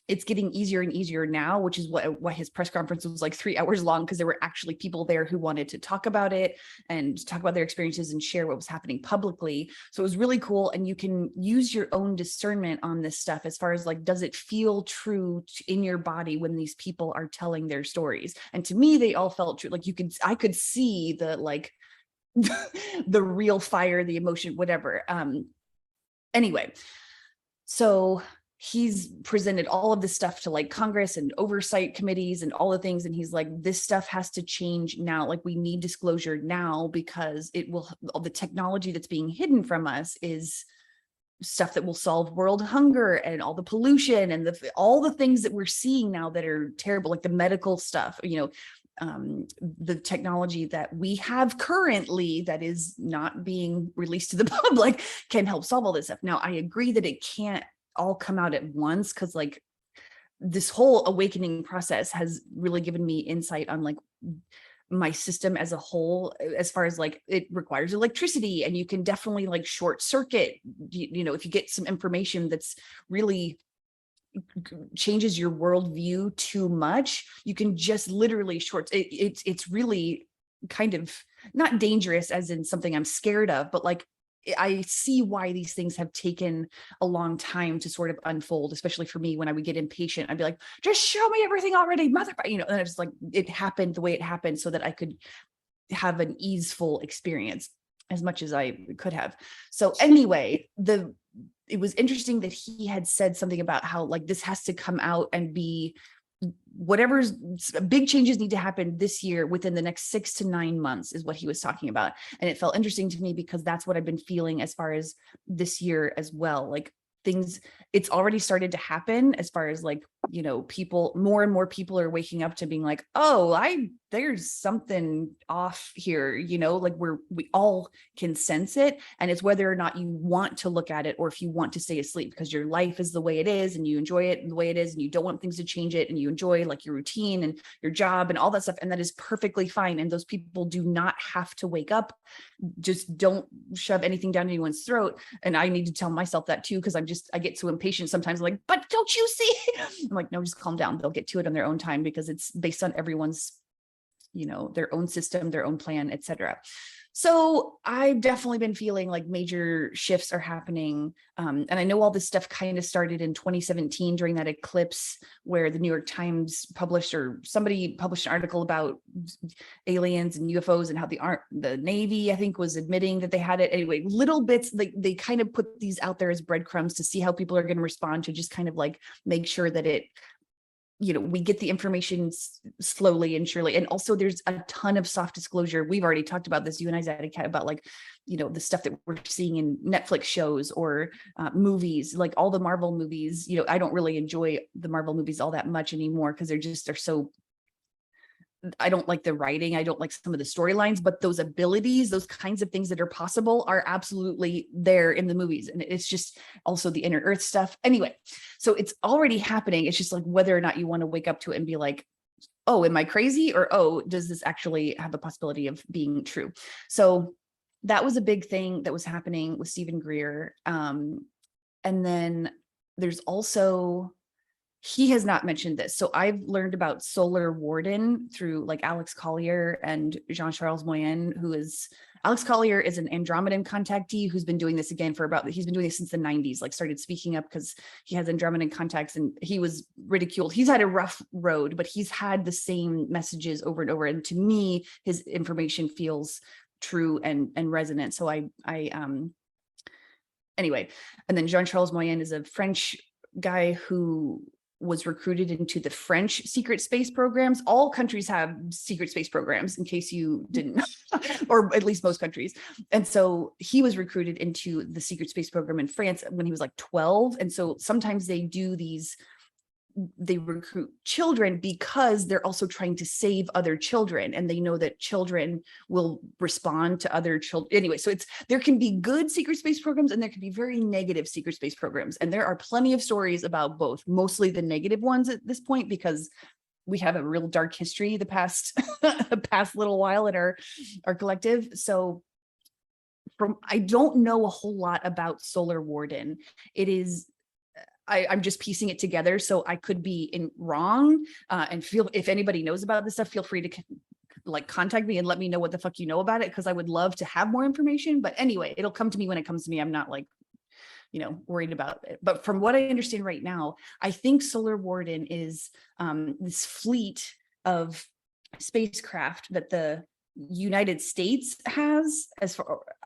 It's getting easier and easier now, which is what his press conference was like 3 hours long, because there were actually people there who wanted to talk about it and talk about their experiences and share what was happening publicly. So it was really cool. And you can use your own discernment on this stuff as far as like, does it feel true in your body when these people are telling their stories? And to me, they all felt true. Like I could see the like the real fire, the emotion, whatever. Anyway, so he's presented all of this stuff to like Congress and oversight committees and all the things. And he's like, this stuff has to change now. Like, we need disclosure now, because all the technology that's being hidden from us is stuff that will solve world hunger and all the pollution and all the things that we're seeing now that are terrible, like the medical stuff, you know, the technology that we have currently that is not being released to the public can help solve all this stuff. Now, I agree that it can't all come out at once, because like this whole awakening process has really given me insight on like my system as a whole, as far as like it requires electricity, and you can definitely like short circuit, you know, if you get some information that's really changes your worldview too much, you can just literally it's really kind of not dangerous as in something I'm scared of, but like I see why these things have taken a long time to sort of unfold, especially for me when I would get impatient. I'd be like, just show me everything already, motherfucker, you know, and it's like it happened the way it happened so that I could have an easeful experience as much as I could have. So anyway, it was interesting that he had said something about how like this has to come out and be whatever's big changes need to happen this year within the next 6 to 9 months is what he was talking about. And it felt interesting to me because that's what I've been feeling as far as this year as well. Like things, it's already started to happen as far as like, you know, people, more and more people are waking up to being like, oh, there's something off here, you know, like we all can sense it. And it's whether or not you want to look at it or if you want to stay asleep because your life is the way it is and you enjoy it the way it is and you don't want things to change it and you enjoy like your routine and your job and all that stuff. And that is perfectly fine. And those people do not have to wake up. Just don't shove anything down anyone's throat. And I need to tell myself that too, because I get so impatient sometimes. I'm like, but don't you see? I'm like, no, just calm down. They'll get to it on their own time because it's based on everyone's, you know, their own system, their own plan, etc. So I've definitely been feeling like major shifts are happening. And I know all this stuff kind of started in 2017 during that eclipse where the New York Times published, or somebody published an article about aliens and UFOs and how the Navy, I think, was admitting that they had it. Anyway, little bits, they kind of put these out there as breadcrumbs to see how people are going to respond, to just kind of like make sure that it, you know, we get the information slowly and surely. And also there's a ton of soft disclosure. We've already talked about this, you and I, Zadikat, about like, you know, the stuff that we're seeing in Netflix shows or movies, like all the Marvel movies. You know, I don't really enjoy the Marvel movies all that much anymore because they're so, I don't like the writing. I don't like some of the storylines, but those abilities, those kinds of things that are possible are absolutely there in the movies. And it's just also the inner earth stuff. Anyway, so it's already happening. It's just like whether or not you want to wake up to it and be like, oh, am I crazy? Or, oh, does this actually have a possibility of being true? So that was a big thing that was happening with Stephen Greer. And then there's also, he has not mentioned this. So I've learned about Solar Warden through like Alex Collier and Jean-Charles Moyen, Alex Collier is an Andromedan contactee who's been doing this again he's been doing this since the 90s, like started speaking up because he has Andromedan contacts and he was ridiculed. He's had a rough road, but he's had the same messages over and over. And to me, his information feels true and resonant. So anyway, and then Jean-Charles Moyen is a French guy who was recruited into the French secret space programs. All countries have secret space programs, in case you didn't know, or at least most countries. And so he was recruited into the secret space program in France when he was like 12. And so sometimes they recruit children because they're also trying to save other children, and they know that children will respond to other children. Anyway, so there can be good secret space programs and there can be very negative secret space programs. And there are plenty of stories about both, mostly the negative ones at this point, because we have a real dark history the past little while in our collective. So I don't know a whole lot about Solar Warden. It is, I'm just piecing it together, so I could be wrong. And if anybody knows about this stuff, feel free to like contact me and let me know what the fuck you know about it, because I would love to have more information. But anyway, it'll come to me when it comes to me. I'm not like, you know, worried about it. But from what I understand right now, I think Solar Warden is this fleet of spacecraft that the United States has.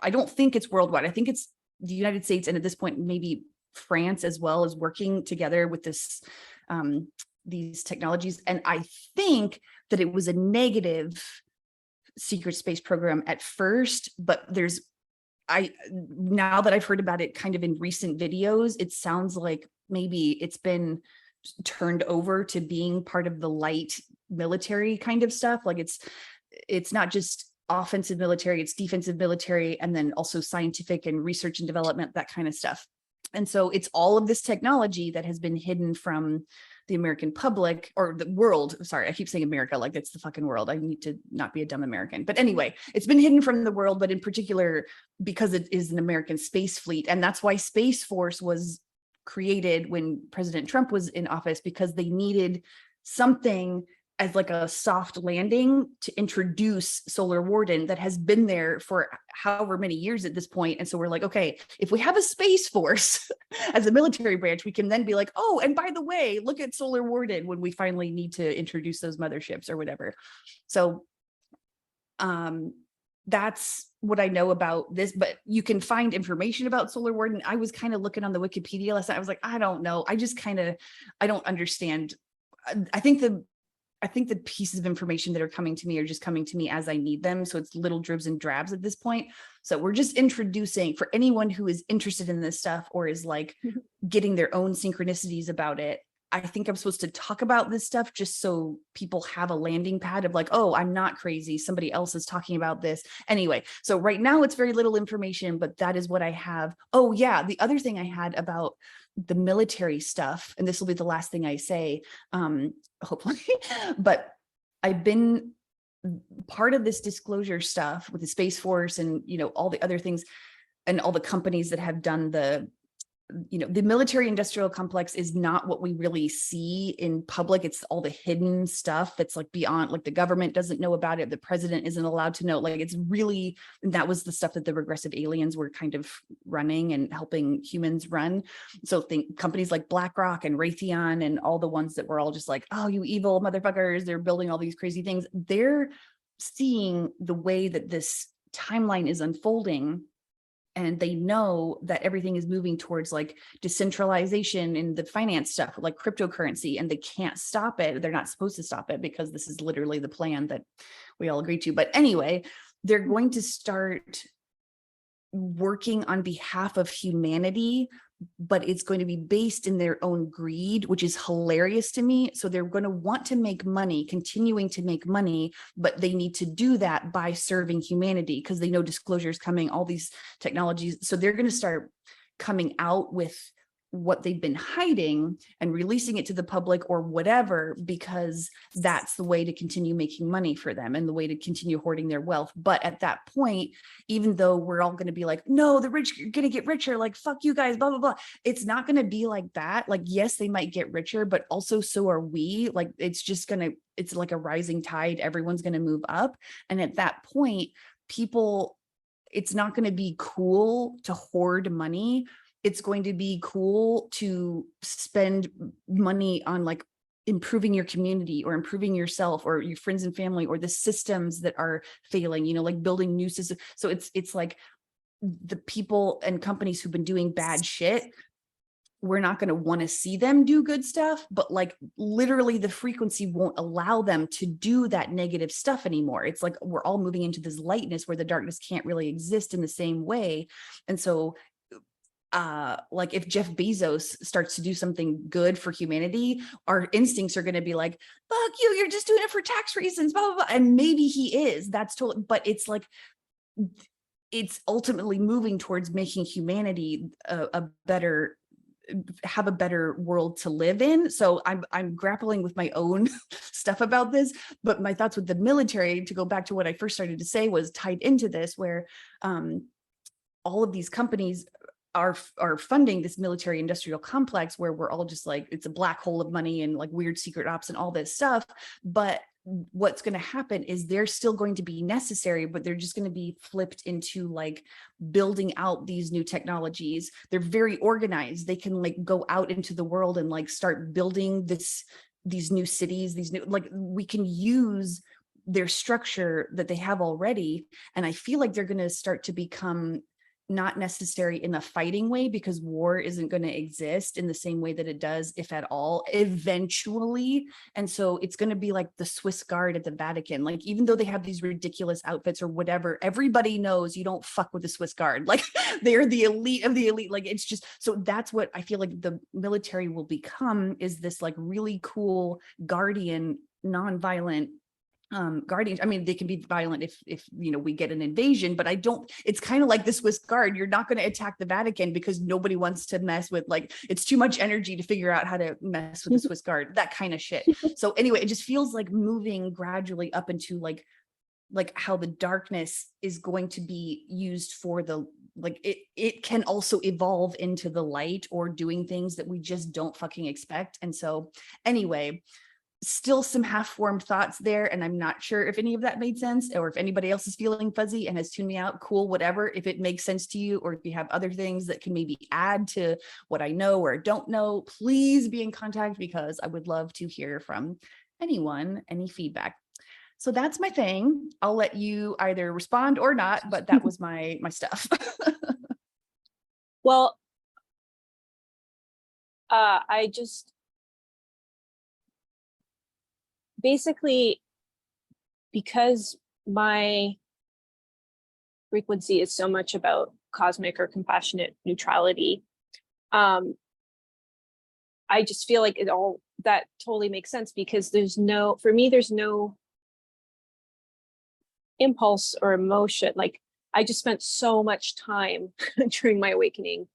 I don't think it's worldwide. I think it's the United States, and at this point, maybe France as well, is working together with these technologies. And I think that it was a negative secret space program at first, but now that I've heard about it kind of in recent videos, it sounds like maybe it's been turned over to being part of the light military kind of stuff. Like it's not just offensive military, it's defensive military, and then also scientific and research and development, that kind of stuff. And so it's all of this technology that has been hidden from the American public or the world. Sorry, I keep saying America like it's the fucking world. I need to not be a dumb American. But anyway, it's been hidden from the world, but in particular, because it is an American space fleet. And that's why Space Force was created when President Trump was in office, because they needed something as like a soft landing to introduce Solar Warden that has been there for however many years at this point. And so we're like, okay, if we have a Space Force as a military branch, we can then be like, oh, and by the way, look at Solar Warden when we finally need to introduce those motherships or whatever. So that's what I know about this, but you can find information about Solar Warden. I was kind of looking on the Wikipedia last night. I was like, I don't know. I don't understand. I think the pieces of information that are coming to me are just coming to me as I need them. So it's little dribs and drabs at this point. So we're just introducing, for anyone who is interested in this stuff or is like getting their own synchronicities about it, I think I'm supposed to talk about this stuff just so people have a landing pad of like, oh, I'm not crazy. Somebody else is talking about this. Anyway, so right now it's very little information, but that is what I have. Oh yeah, the other thing I had about the military stuff, and this will be the last thing I say, hopefully, but I've been part of this disclosure stuff with the Space Force and, you know, all the other things and all the companies that have done the, you know, the military industrial complex is not what we really see in public. It's all the hidden stuff that's like beyond, like the government doesn't know about it. The president isn't allowed to know. Like it's really, that was the stuff that the regressive aliens were kind of running and helping humans run. So think companies like BlackRock and Raytheon and all the ones that were all just like, oh, you evil motherfuckers, they're building all these crazy things. They're seeing the way that this timeline is unfolding, and they know that everything is moving towards like decentralization in the finance stuff, like cryptocurrency, and they can't stop it. They're not supposed to stop it because this is literally the plan that we all agree to. But anyway, they're going to start working on behalf of humanity, but it's going to be based in their own greed, which is hilarious to me. So they're going to want to make money, continuing to make money, but they need to do that by serving humanity because they know disclosure is coming, all these technologies. So they're going to start coming out with what they've been hiding and releasing it to the public or whatever, because that's the way to continue making money for them and the way to continue hoarding their wealth. But at that point, even though we're all going to be like, no, the rich are going to get richer, like, fuck you guys, blah, blah, blah. It's not going to be like that. Like, yes, they might get richer, but also so are we. Like, it's like a rising tide. Everyone's going to move up. And at that point, it's not going to be cool to hoard money. It's going to be cool to spend money on like improving your community or improving yourself or your friends and family or the systems that are failing, you know, like building new systems. So it's like the people and companies who've been doing bad shit, we're not going to want to see them do good stuff, but like literally the frequency won't allow them to do that negative stuff anymore. It's like we're all moving into this lightness where the darkness can't really exist in the same way. And so like if Jeff Bezos starts to do something good for humanity, our instincts are going to be like, fuck you, you're just doing it for tax reasons, blah, blah, blah. And maybe he is, that's totally, but it's like, it's ultimately moving towards making humanity have a better world to live in. So I'm grappling with my own stuff about this, but my thoughts with the military, to go back to what I first started to say, was tied into this, where all of these companies are funding this military industrial complex where we're all just like, it's a black hole of money and like weird secret ops and all this stuff. But what's going to happen is they're still going to be necessary, but they're just going to be flipped into like building out these new technologies. They're very organized. They can like go out into the world and like start building these new cities, these new, like we can use their structure that they have already. And I feel like they're going to start to become not necessary in a fighting way, because war isn't going to exist in the same way that it does, if at all, eventually. And so it's going to be like the Swiss Guard at the Vatican. Like, even though they have these ridiculous outfits or whatever, everybody knows you don't fuck with the Swiss Guard. Like, they're the elite of the elite. Like, it's just, so that's what I feel like the military will become, is this like really cool guardian, nonviolent guardians. I mean, they can be violent if we get an invasion, but it's kind of like the Swiss Guard. You're not going to attack the Vatican because nobody wants to mess with, like, it's too much energy to figure out how to mess with the Swiss Guard, that kind of shit. So anyway, it just feels like moving gradually up into like how the darkness is going to be used for the, like, it can also evolve into the light or doing things that we just don't fucking expect. And so anyway, still some half-formed thoughts there, and I'm not sure if any of that made sense, or if anybody else is feeling fuzzy and has tuned me out. Cool, whatever. If it makes sense to you, or if you have other things that can maybe add to what I know or don't know, please be in contact, because I would love to hear from anyone, any feedback. So that's my thing. I'll let you either respond or not, but that was my stuff. Well, I just basically, because my frequency is so much about cosmic or compassionate neutrality, I just feel like that totally makes sense, because there's no impulse or emotion. Like, I just spent so much time during my awakening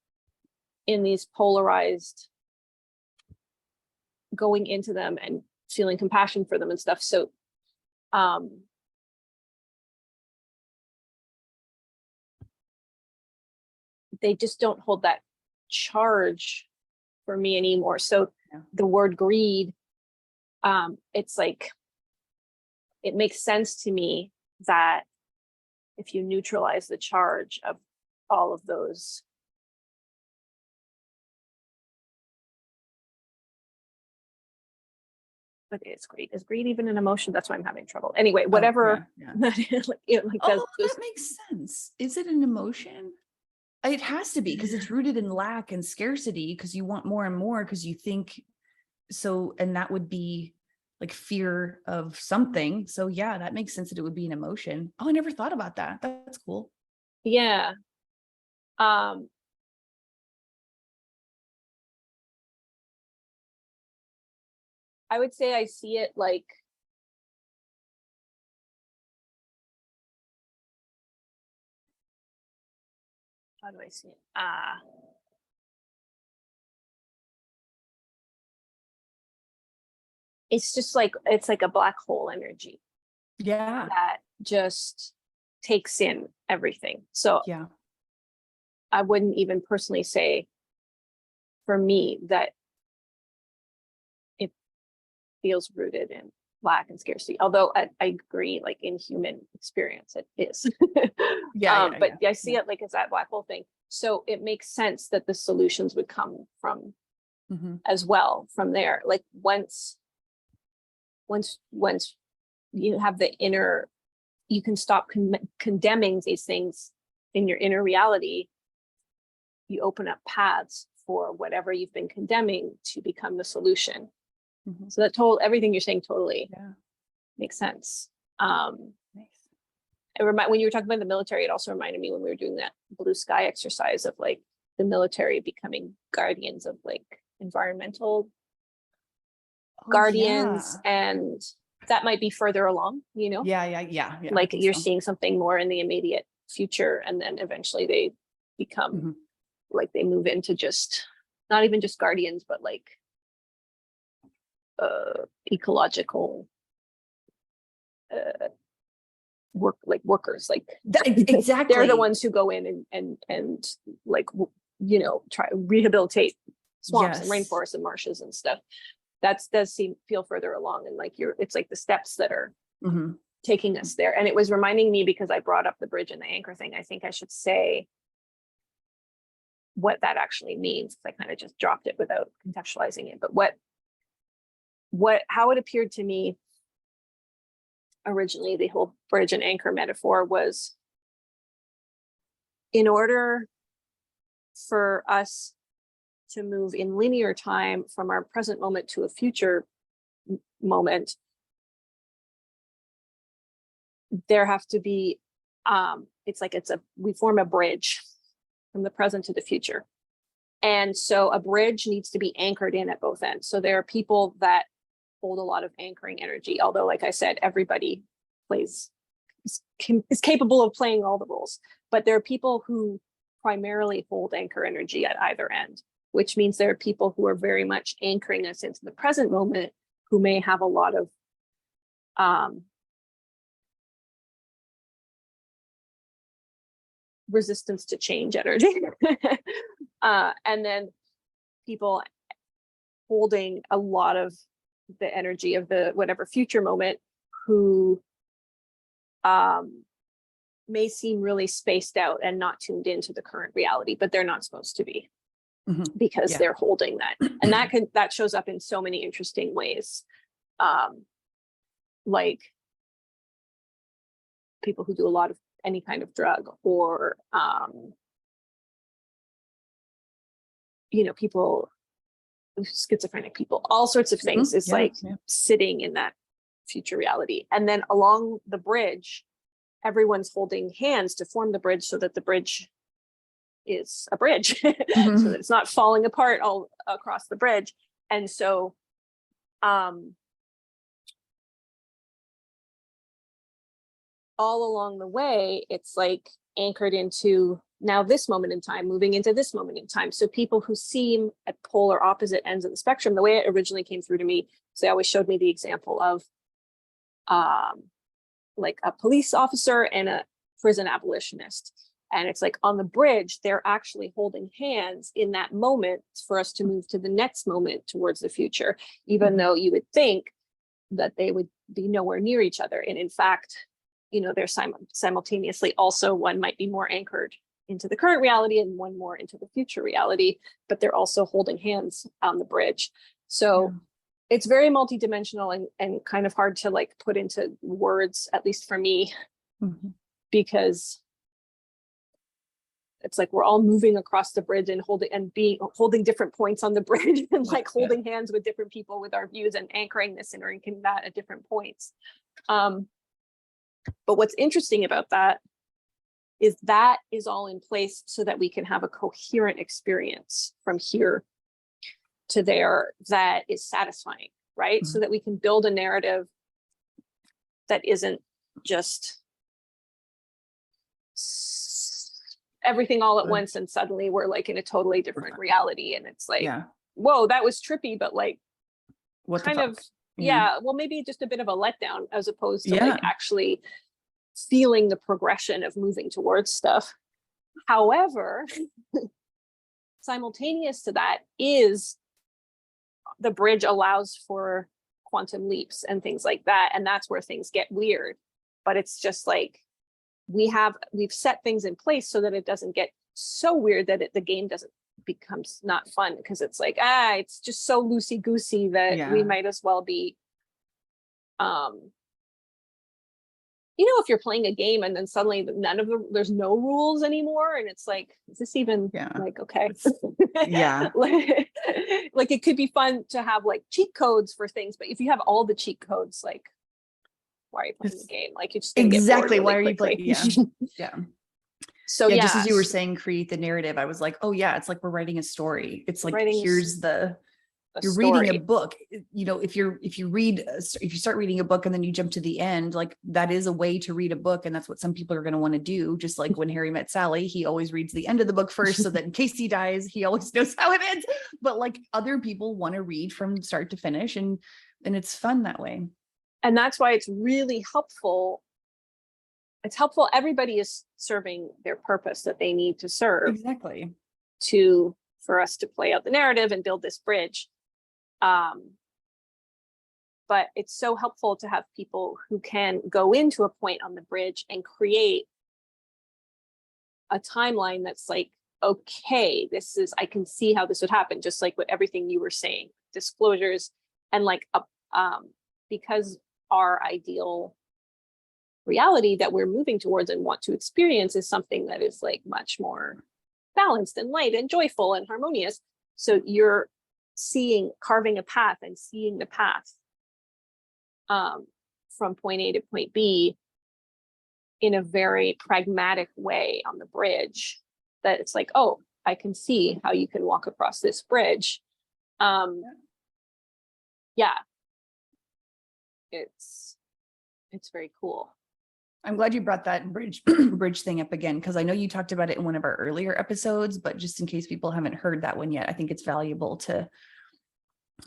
in these polarized, going into them and feeling compassion for them and stuff. So they just don't hold that charge for me anymore. So the word greed, it's like, it makes sense to me that if you neutralize the charge of all of those, but it's great. Is greed even an emotion? That's why I'm having trouble. Anyway, whatever. That makes sense. Is it an emotion? It has to be, because it's rooted in lack and scarcity, because you want more and more because you think so, and that would be like fear of something. So yeah, that makes sense that it would be an emotion. Oh, I never thought about that. That's cool. Yeah. I would say I see it like, how do I see it? It's just like, it's like a black hole energy. Yeah. That just takes in everything. So yeah, I wouldn't even personally say for me that it feels rooted in lack and scarcity. Although I agree, like in human experience, it is. But I see it like it's that black hole thing. So it makes sense that the solutions would come from as well from there. Like once you have the inner, you can stop condemning these things in your inner reality. You open up paths for whatever you've been condemning to become the solution. So that everything you're saying totally makes sense. Nice. When you were talking about the military, it also reminded me when we were doing that blue sky exercise of like the military becoming guardians of like environmental guardians, and that might be further along, like you're seeing something more in the immediate future, and then eventually they become like, they move into just not even just guardians, but like ecological workers, like exactly. They're the ones who go in and like try to rehabilitate swamps and rainforests and marshes and stuff. That does feel further along, and like it's like the steps that are taking us there. And it was reminding me, because I brought up the bridge and the anchor thing, I think I should say what that actually means. I kind of just dropped it without contextualizing it. But how it appeared to me originally, the whole bridge and anchor metaphor was, in order for us to move in linear time from our present moment to a future moment, there have to be, we form a bridge from the present to the future. And so a bridge needs to be anchored in at both ends. So there are people that hold a lot of anchoring energy. Although, like I said, everybody is capable of playing all the roles. But there are people who primarily hold anchor energy at either end, which means there are people who are very much anchoring us into the present moment, who may have a lot of resistance to change energy. And then people holding a lot of the energy of the whatever future moment, who may seem really spaced out and not tuned into the current reality, but they're not supposed to be, because they're holding that. And that shows up in so many interesting ways. Like people who do a lot of any kind of drug, or people, schizophrenic people, all sorts of things, is sitting in that future reality. And then along the bridge, everyone's holding hands to form the bridge, so that the bridge is a bridge, so that it's not falling apart all across the bridge. And so all along the way, it's like anchored into now this moment in time, moving into this moment in time. So people who seem at polar opposite ends of the spectrum, the way it originally came through to me, so they always showed me the example of like a police officer and a prison abolitionist. And it's like on the bridge, they're actually holding hands in that moment for us to move to the next moment towards the future, even though you would think that they would be nowhere near each other. And in fact, they're simultaneously also, one might be more anchored into the current reality and one more into the future reality, but they're also holding hands on the bridge. So it's very multidimensional and kind of hard to like put into words, at least for me, because it's like we're all moving across the bridge and holding different points on the bridge, and like holding hands with different people with our views and anchoring this and anchoring that at different points. But what's interesting about that is all in place so that we can have a coherent experience from here to there that is satisfying, right? So that we can build a narrative that isn't just everything all at once and suddenly we're like in a totally different reality, and it's like, whoa, that was trippy, but like what kind of well, maybe just a bit of a letdown, as opposed to like actually feeling the progression of moving towards stuff. However, simultaneous to that is the bridge allows for quantum leaps and things like that, and that's where things get weird. But it's just like we've set things in place so that it doesn't get so weird that the game becomes not fun, because it's like it's just so loosey goosey that we might as well be if you're playing a game and then suddenly there's no rules anymore, and it's like, is this even like okay? Like it could be fun to have like cheat codes for things, but if you have all the cheat codes, like why are you playing the game? Like, you're just exactly why are you playing? So just as you were saying, create the narrative, I was like, oh yeah, it's like we're writing a story. It's like, here's you're reading a book. If you start reading a book and then you jump to the end, like that is a way to read a book, and that's what some people are going to want to do. Just like when Harry met Sally, he always reads the end of the book first, so that in case he dies, he always knows how it ends. But like other people want to read from start to finish, and it's fun that way. And that's why it's really helpful. It's helpful. Everybody is serving their purpose that they need to serve. Exactly. For us to play out the narrative and build this bridge. But it's so helpful to have people who can go into a point on the bridge and create a timeline that's like, okay, I can see how this would happen, just like with everything you were saying, disclosures, and like because our ideal reality that we're moving towards and want to experience is something that is like much more balanced and light and joyful and harmonious. So you're carving a path and seeing the path from point A to point B in a very pragmatic way on the bridge, that it's like, oh, I can see how you can walk across this bridge. it's very cool. I'm glad you brought that bridge thing up again, because I know you talked about it in one of our earlier episodes, but just in case people haven't heard that one yet, I think it's valuable to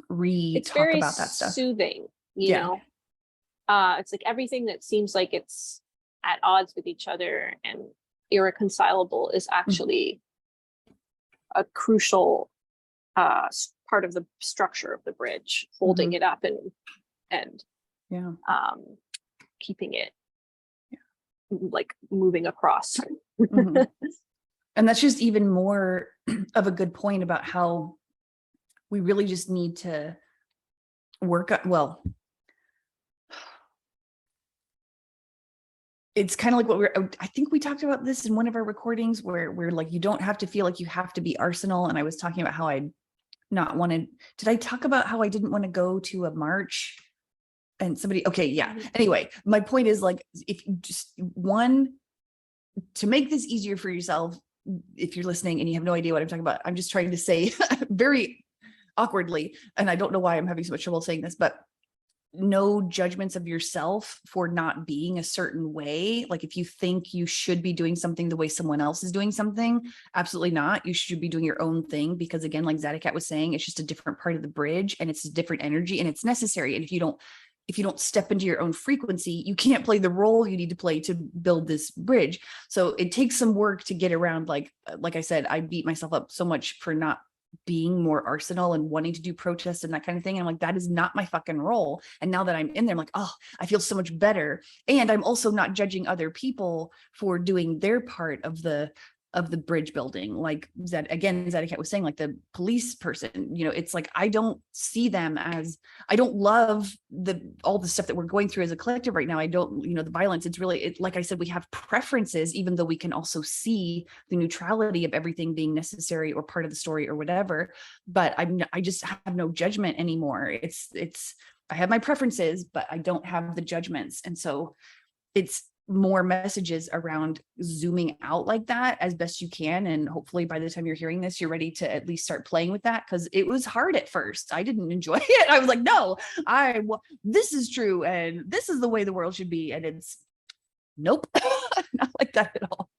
It's talk very about that stuff. soothing, you know. It's like everything that seems like it's at odds with each other and irreconcilable is actually a crucial part of the structure of the bridge, holding it up and keeping it like moving across. And that's just even more of a good point about how we really just need to work on, well, it's kind of like what I think we talked about this in one of our recordings where we're like, you don't have to feel like you have to be Arsenal. And I was talking about how I not wanted, did I talk about how I didn't want to go to a march? And somebody, okay, yeah. Anyway, my point is like, if you just to make this easier for yourself, if you're listening and you have no idea what I'm talking about, I'm just trying to say very awkwardly, and I don't know why I'm having so much trouble saying this, but no judgments of yourself for not being a certain way. Like if you think you should be doing something the way someone else is doing something, absolutely not. You should be doing your own thing, because again, like Zadikat was saying, it's just a different part of the bridge and it's a different energy and it's necessary. And if you don't step into your own frequency, you can't play the role you need to play to build this bridge. So it takes some work to get around. Like I said, I beat myself up so much for not being more Arsenal and wanting to do protests and that kind of thing. And I'm like, that is not my fucking role. And now that I'm in there, I'm like, oh, I feel so much better. And I'm also not judging other people for doing their part of the bridge building. Like Zadikat was saying, like the police person, it's like, I don't see them as, I don't love all the stuff that we're going through as a collective right now. I don't, the violence, it's really, like I said, we have preferences, even though we can also see the neutrality of everything being necessary or part of the story or whatever. But I just have no judgment anymore. I have my preferences, but I don't have the judgments. And so it's more messages around zooming out like that as best you can. And hopefully by the time you're hearing this, you're ready to at least start playing with that, because it was hard at first. I didn't enjoy it. I was like, no, this is true. And this is the way the world should be. And it's nope, not like that at all.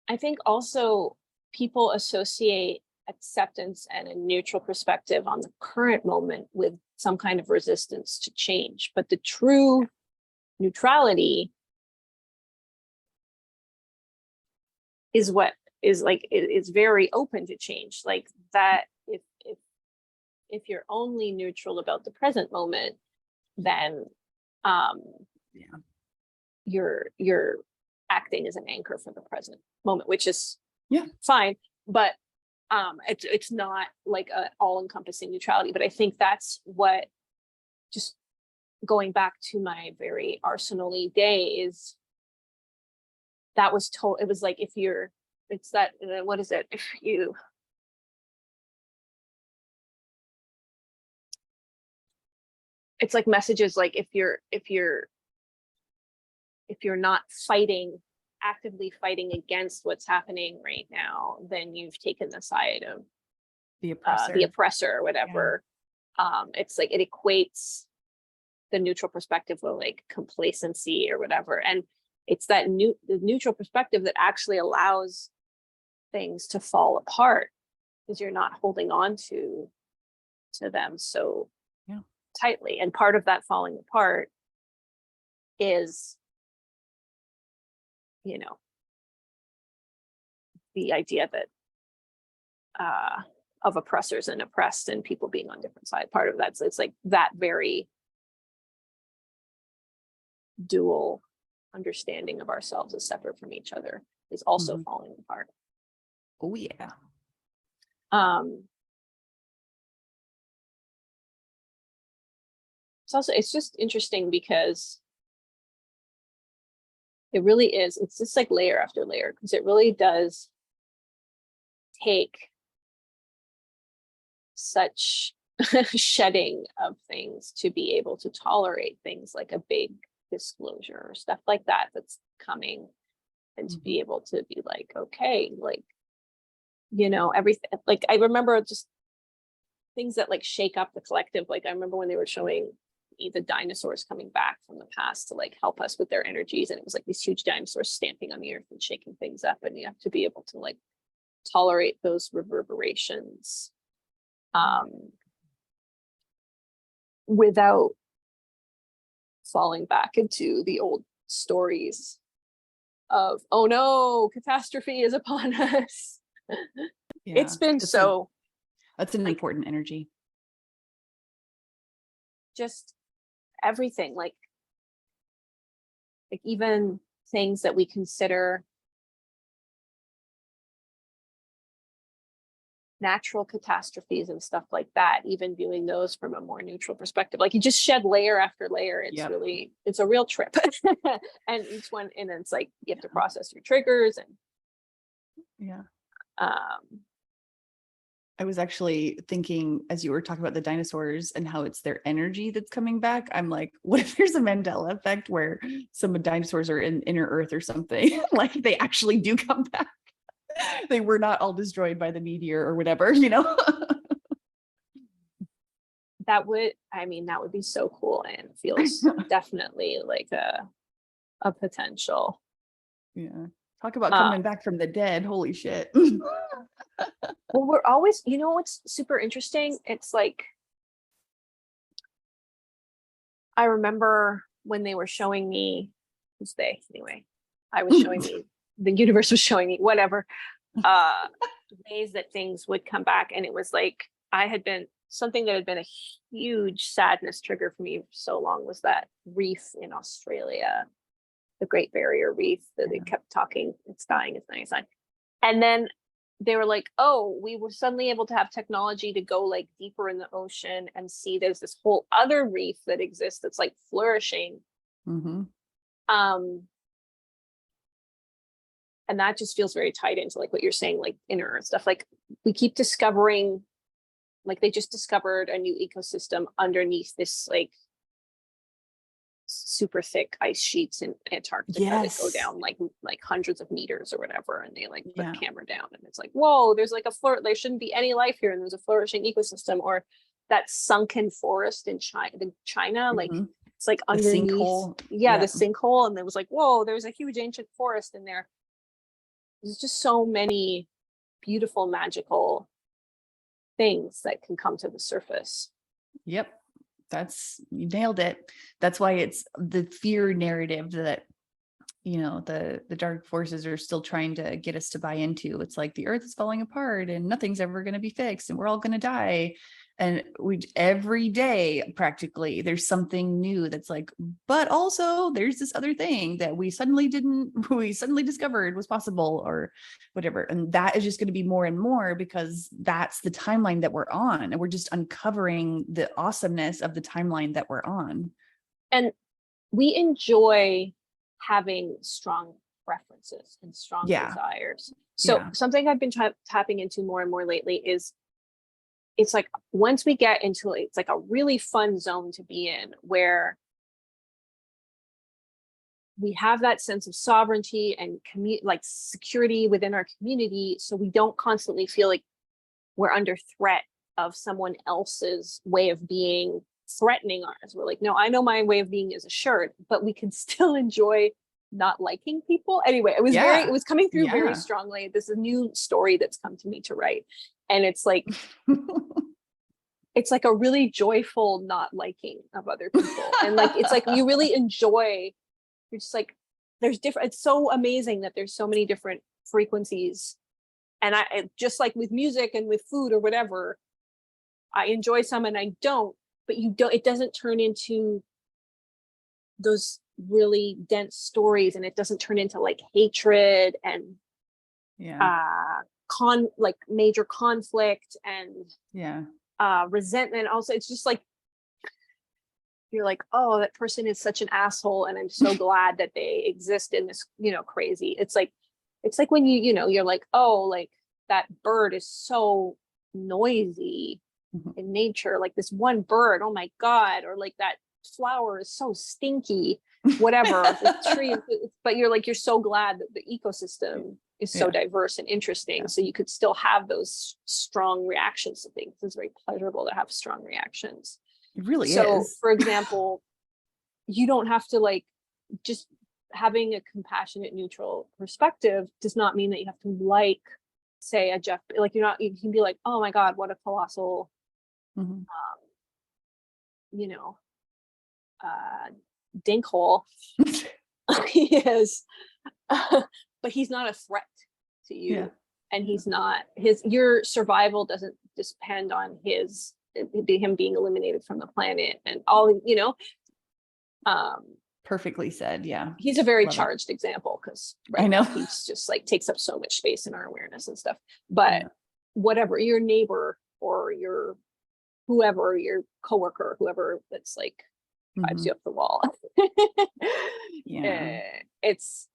I think also people associate acceptance and a neutral perspective on the current moment with some kind of resistance to change, but the true neutrality is what is like, it's very open to change. Like that, if you're only neutral about the present moment, then you're acting as an anchor for the present moment, which is fine, but it's not like an all-encompassing neutrality. But I think that's what, just going back to my very arsenal-y day, is that was told. It was like, if you're, it's that, what is it? If you, it's like messages like, if you're not actively fighting against what's happening right now, then you've taken the side of the oppressor or whatever. It's like, it equates the neutral perspective with like complacency or whatever. And it's that the neutral perspective that actually allows things to fall apart, because you're not holding on to them so tightly. And part of that falling apart is, the idea that of oppressors and oppressed and people being on different sides. Part of that, so it's like that very dual understanding of ourselves as separate from each other is also falling apart. Oh yeah. It's just interesting because it really is, it's just like layer after layer, because it really does take such shedding of things to be able to tolerate things like a big disclosure or stuff like that that's coming, and to be able to be like, okay, like, everything. Like I remember just things that like shake up the collective. Like I remember when they were showing the dinosaurs coming back from the past to like help us with their energies, and it was like these huge dinosaurs stamping on the earth and shaking things up, and you have to be able to like tolerate those reverberations without falling back into the old stories of, oh no, catastrophe is upon us. Yeah, It's been that's an important energy. Just everything, like even things that we consider natural catastrophes and stuff like that, even viewing those from a more neutral perspective, like you just shed layer after layer. It's really, it's a real trip. And each one, and it's like you have to process your triggers. And I was actually thinking, as you were talking about the dinosaurs and how it's their energy that's coming back, I'm like, what if there's a Mandela effect where some dinosaurs are in inner Earth or something? Like they actually do come back. They were not all destroyed by the meteor or whatever, you know? That would be so cool, and feels definitely like a potential. Yeah. Talk about coming back from the dead. Holy shit. Well, we're always, you know, what's super interesting? It's like, I remember when they were showing me, I was showing me, the universe was showing me whatever, ways that things would come back. And it was like, something that had been a huge sadness trigger for me for so long was that reef in Australia, the Great Barrier Reef, that they kept talking, it's dying, it's dying, it's dying. And then they were like, oh, we were suddenly able to have technology to go like deeper in the ocean and see there's this whole other reef that exists that's like flourishing. And that just feels very tied into like what you're saying, like inner Earth stuff. Like we keep discovering, like they just discovered a new ecosystem underneath this like super thick ice sheets in Antarctica that go down like hundreds of meters or whatever, and they like put a camera down, and it's like, whoa, there's like there shouldn't be any life here, and there's a flourishing ecosystem. Or that sunken forest in China, like it's like underneath the sinkhole, and it was like, whoa, there's a huge ancient forest in there. There's just so many beautiful, magical things that can come to the surface. Yep. You nailed it. That's why it's the fear narrative that, you know, the dark forces are still trying to get us to buy into. It's like the earth is falling apart and nothing's ever going to be fixed and we're all going to die. And every day practically there's something new that's like, but also there's this other thing that we suddenly discovered was possible or whatever. And that is just going to be more and more, because that's the timeline that we're on, and we're just uncovering the awesomeness of the timeline that we're on. And we enjoy having strong preferences and strong desires. So something I've been tapping into more and more lately is, it's like once we get into it, it's like a really fun zone to be in, where we have that sense of sovereignty and like security within our community, so we don't constantly feel like we're under threat of someone else's way of being threatening ours. We're like, no, I know my way of being is assured, but we can still enjoy not liking people. Anyway, it was coming through very strongly. This is a new story that's come to me to write. And it's like, it's like a really joyful not liking of other people. And like, it's like, you really enjoy, you're just like, there's different, it's so amazing that there's so many different frequencies. And I just like with music and with food or whatever, I enjoy some and I don't, but it doesn't turn into those really dense stories, and it doesn't turn into like hatred and like major conflict and resentment. Also, it's just like, you're like, oh, that person is such an asshole, and I'm so glad that they exist in this, you know, crazy. It's like when you're like, oh, like that bird is so noisy in nature, like this one bird, oh my god, or like that flower is so stinky, whatever, the tree, but you're like, you're so glad that the ecosystem is so Yeah. diverse and interesting. Yeah. So you could still have those strong reactions to things. It's very pleasurable to have strong reactions. It really So, is. for example, you don't have to like just having a compassionate, neutral perspective does not mean that you have to like, say, a Jeff. Like you can be like, oh my God, what a colossal, Mhm. you know, dinkhole he is, but he's not a threat to you. Yeah. And he's not your survival doesn't depend on him being eliminated from the planet and all, Perfectly said. Yeah. he's a very Love it. charged example because I right know. now he's just like takes up so much space in our awareness and stuff. But Yeah. whatever, your neighbor or your whoever, your coworker, whoever that's like drives Mhm. you up the wall. Yeah. It's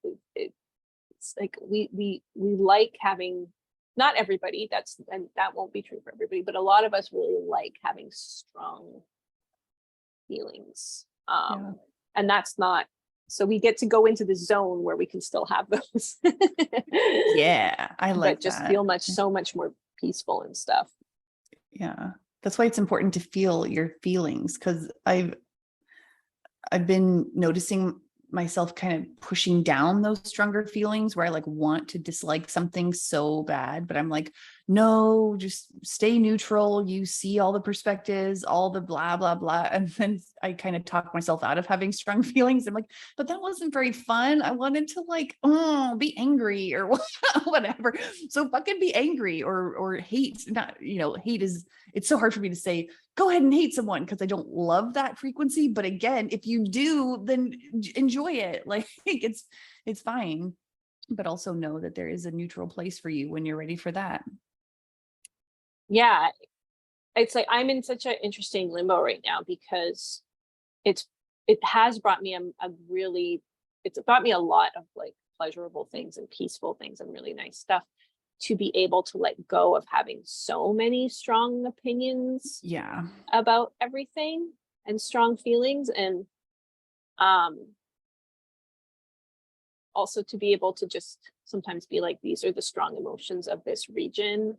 like we like having, not everybody, and that won't be true for everybody, but a lot of us really like having strong feelings. Yeah. And that's not, so we get to go into the zone where we can still have those. Yeah. I like but just that. feel so much more peaceful and stuff. Yeah. That's why it's important to feel your feelings, because I've been noticing myself kind of pushing down those stronger feelings where I like want to dislike something so bad, but I'm like, no, just stay neutral. You see all the perspectives, all the blah, blah, blah. And then I kind of talk myself out of having strong feelings. I'm like, but that wasn't very fun. I wanted to like, be angry or whatever. So fucking be angry or hate. Not, hate is, it's so hard for me to say, go ahead and hate someone, because I don't love that frequency. But again, if you do, then enjoy it. Like it's fine. But also know that there is a neutral place for you when you're ready for that. Yeah. It's like I'm in such an interesting limbo right now because it has brought me it's brought me a lot of like pleasurable things and peaceful things and really nice stuff, to be able to let go of having so many strong opinions Yeah. about everything and strong feelings, and also to be able to just sometimes be like, these are the strong emotions of this region.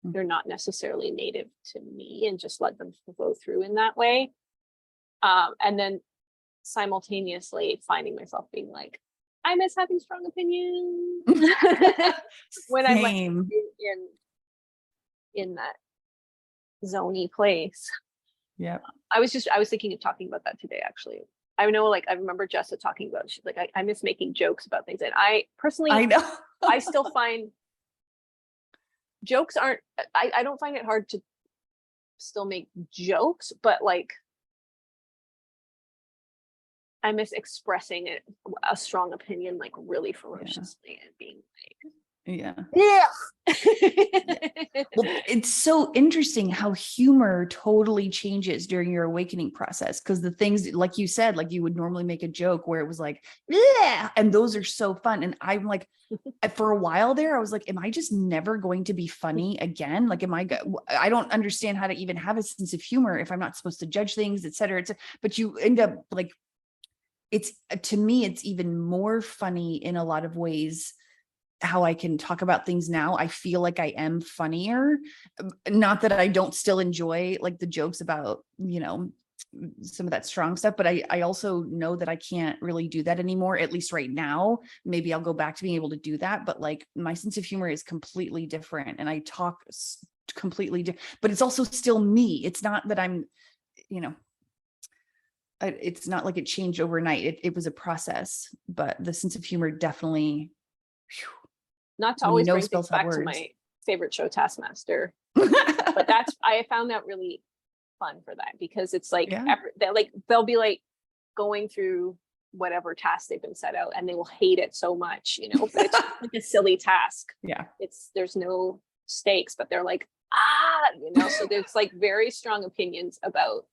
They're not necessarily native to me, and just let them flow through in that way. And then simultaneously finding myself being like, I miss having strong opinions when I'm like Same. in that zony place. Yeah. I was thinking of talking about that today, actually. I know, like, I remember Jessa talking about, she's like, I miss making jokes about things. And I personally, I know. I still find jokes aren't, I don't find it hard to still make jokes, but like, I miss expressing a strong opinion, like really ferociously, and being like, Yeah. yeah. Well, it's so interesting how humor totally changes during your awakening process, because the things, like you said, like you would normally make a joke where it was like, yeah, and those are so fun. And I'm like, for a while there, I was like, am I just never going to be funny again? Like, I don't understand how to even have a sense of humor if I'm not supposed to judge things, et cetera, et cetera. But you end up like, to me, it's even more funny in a lot of ways how I can talk about things now. I feel like I am funnier. Not that I don't still enjoy like the jokes about, some of that strong stuff, but I also know that I can't really do that anymore, at least right now. Maybe I'll go back to being able to do that, but like my sense of humor is completely different, and I talk completely different, but it's also still me. It's not that I'm, it's not like it changed overnight. It was a process, but the sense of humor definitely, not to always bring things spells have back to words. my favorite show, Taskmaster, but I found that really fun for that, because it's like, Yeah. they'll be like going through whatever task they've been set out, and they will hate it so much, but it's like a silly task. Yeah. There's no stakes, but they're like, so there's like very strong opinions about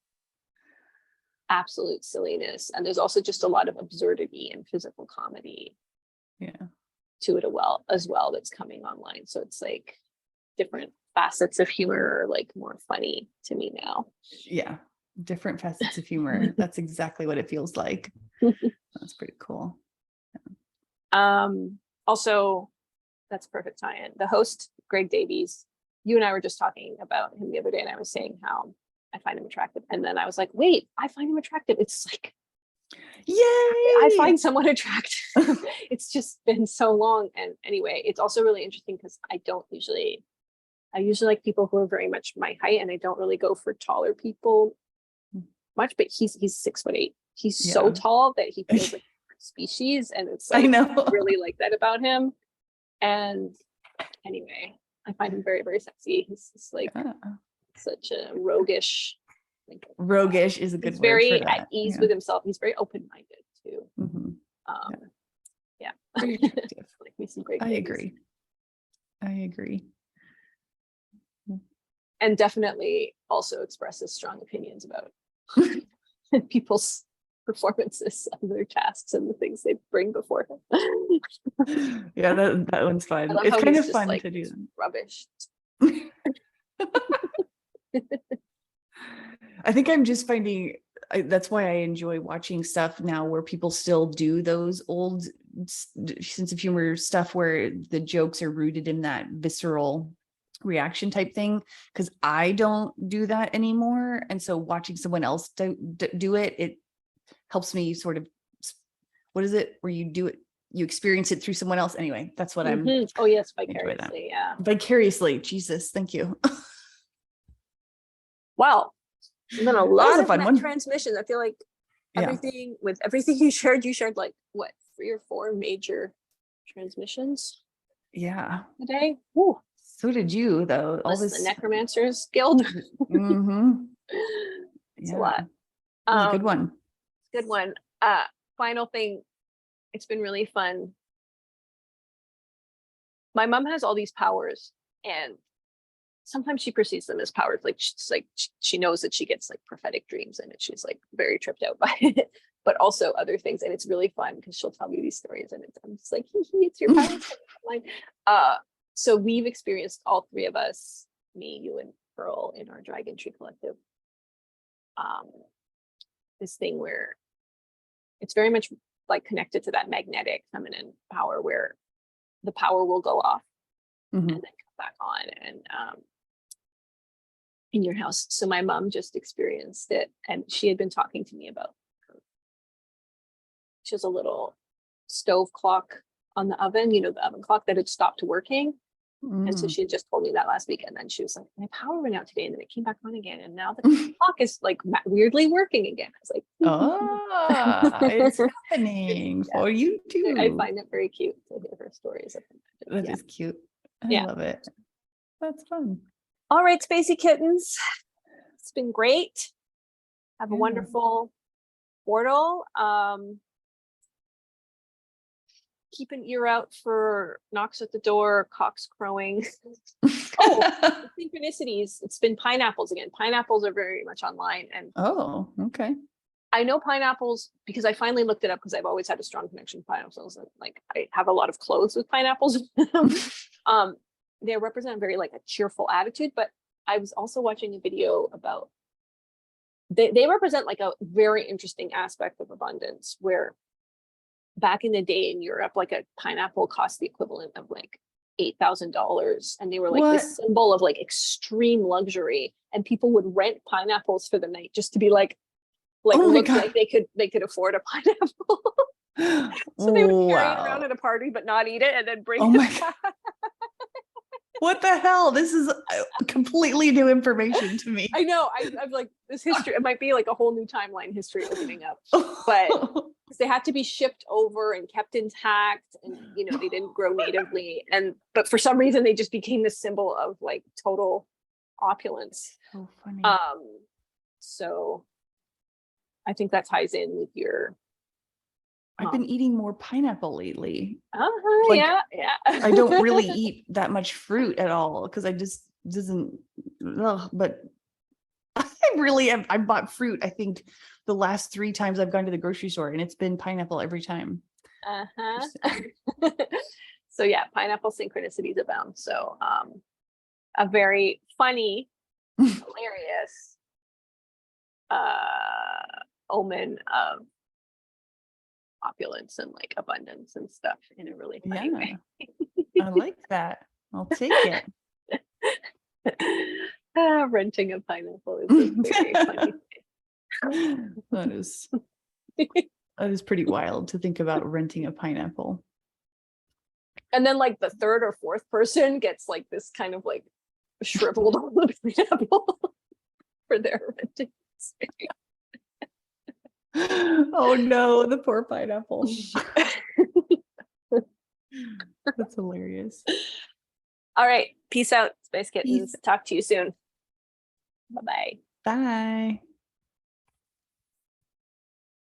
absolute silliness, and there's also just a lot of absurdity and physical comedy to it as well that's coming online. So it's like different facets of humor are like more funny to me now. Yeah. Different facets of humor. That's exactly what it feels like. That's pretty cool. Also, That's perfect tie-in. The host, Greg Davies, you and I were just talking about him the other day, and I was saying how I find him attractive. And then I was like, wait, I find him attractive. It's like, Yay! I find someone attractive. It's just been so long. And anyway, it's also really interesting because I usually like people who are very much my height, and I don't really go for taller people much, but he's 6'8". He's so tall that he feels like a different species. And it's like, I know. I really like that about him. And anyway, I find him very, very sexy. He's just like such a roguish. Like, roguish is a good word very for that. at ease with himself. He's very open-minded too. Very attractive. Like me some great. I agree. And definitely also expresses strong opinions about people's performances of their tasks and the things they bring before him. Yeah, that one's fun. It's kind of fun to do. Rubbish. I think I'm just finding that's why I enjoy watching stuff now where people still do those old sense of humor stuff where the jokes are rooted in that visceral reaction type thing, because I don't do that anymore. And so watching someone else do it helps me sort of, what is it where you do it, you experience it through someone else. Anyway, that's what I'm. Oh yes, vicariously. Yeah. Vicariously. Jesus. Thank you. Wow. And then a lot of fun transmissions. I feel like everything you shared like what, 3 or 4 major transmissions. Yeah. Today. Ooh. So did you though. All this the Necromancers Guild. It's a lot. Good one. Good one. Final thing. It's been really fun. My mom has all these powers, and sometimes she perceives them as powers. Like she knows that she gets like prophetic dreams, and she's like very tripped out by it. But also other things, and it's really fun because she'll tell me these stories, and I'm just like, it's your power. Like, so we've experienced, all 3 of us, me, you, and Pearl, in our Dragon Tree Collective, this thing where it's very much like connected to that magnetic feminine power where the power will go off and then come back on, and in your house. So my mom just experienced it, and she had been talking to me about she has a little stove clock on the oven, the oven clock that had stopped working. And so she had just told me that last week, and then she was like, my power went out today, and then it came back on again, and now the clock is like weirdly working again. I was like, it's happening for you too. I find it very cute to hear her stories of it. That is cute. I love it. That's fun. All right, Spacey Kittens, it's been great. Have a wonderful portal. Keep an ear out for knocks at the door, cocks crowing. Synchronicities. It's been pineapples again. Pineapples are very much online. And okay. I know pineapples because I finally looked it up, because I've always had a strong connection to pineapples. And like, I have a lot of clothes with pineapples. They represent a very like a cheerful attitude, but I was also watching a video about, they represent like a very interesting aspect of abundance, where back in the day in Europe, like a pineapple cost the equivalent of like $8,000, and they were like this symbol of like extreme luxury, and people would rent pineapples for the night just to be like look like they could afford a pineapple. So they would carry it around at a party but not eat it, and then bring it back. What the hell? This is completely new information to me. I know. I'm like, this history, it might be like a whole new timeline history opening up. But they had to be shipped over and kept intact, and they didn't grow natively. But for some reason they just became this symbol of like total opulence. So funny. So I think that ties in with your I've been eating more pineapple lately. Yeah. I don't really eat that much fruit at all, because I just doesn't. But I really have. I bought fruit, I think, the last 3 times I've gone to the grocery store, and it's been pineapple every time. So yeah, pineapple synchronicities abound. So a very funny, hilarious omen of opulence and like abundance and stuff in a really funny way. I like that. I'll take it. Renting a pineapple is a very funny That is pretty wild to think about renting a pineapple. And then like the third or fourth person gets like this kind of like shriveled on the pineapple for their renting space. Oh no, the poor pineapple. That's hilarious. All right. Peace out, Space Kittens. Talk to you soon. Bye-bye. Bye.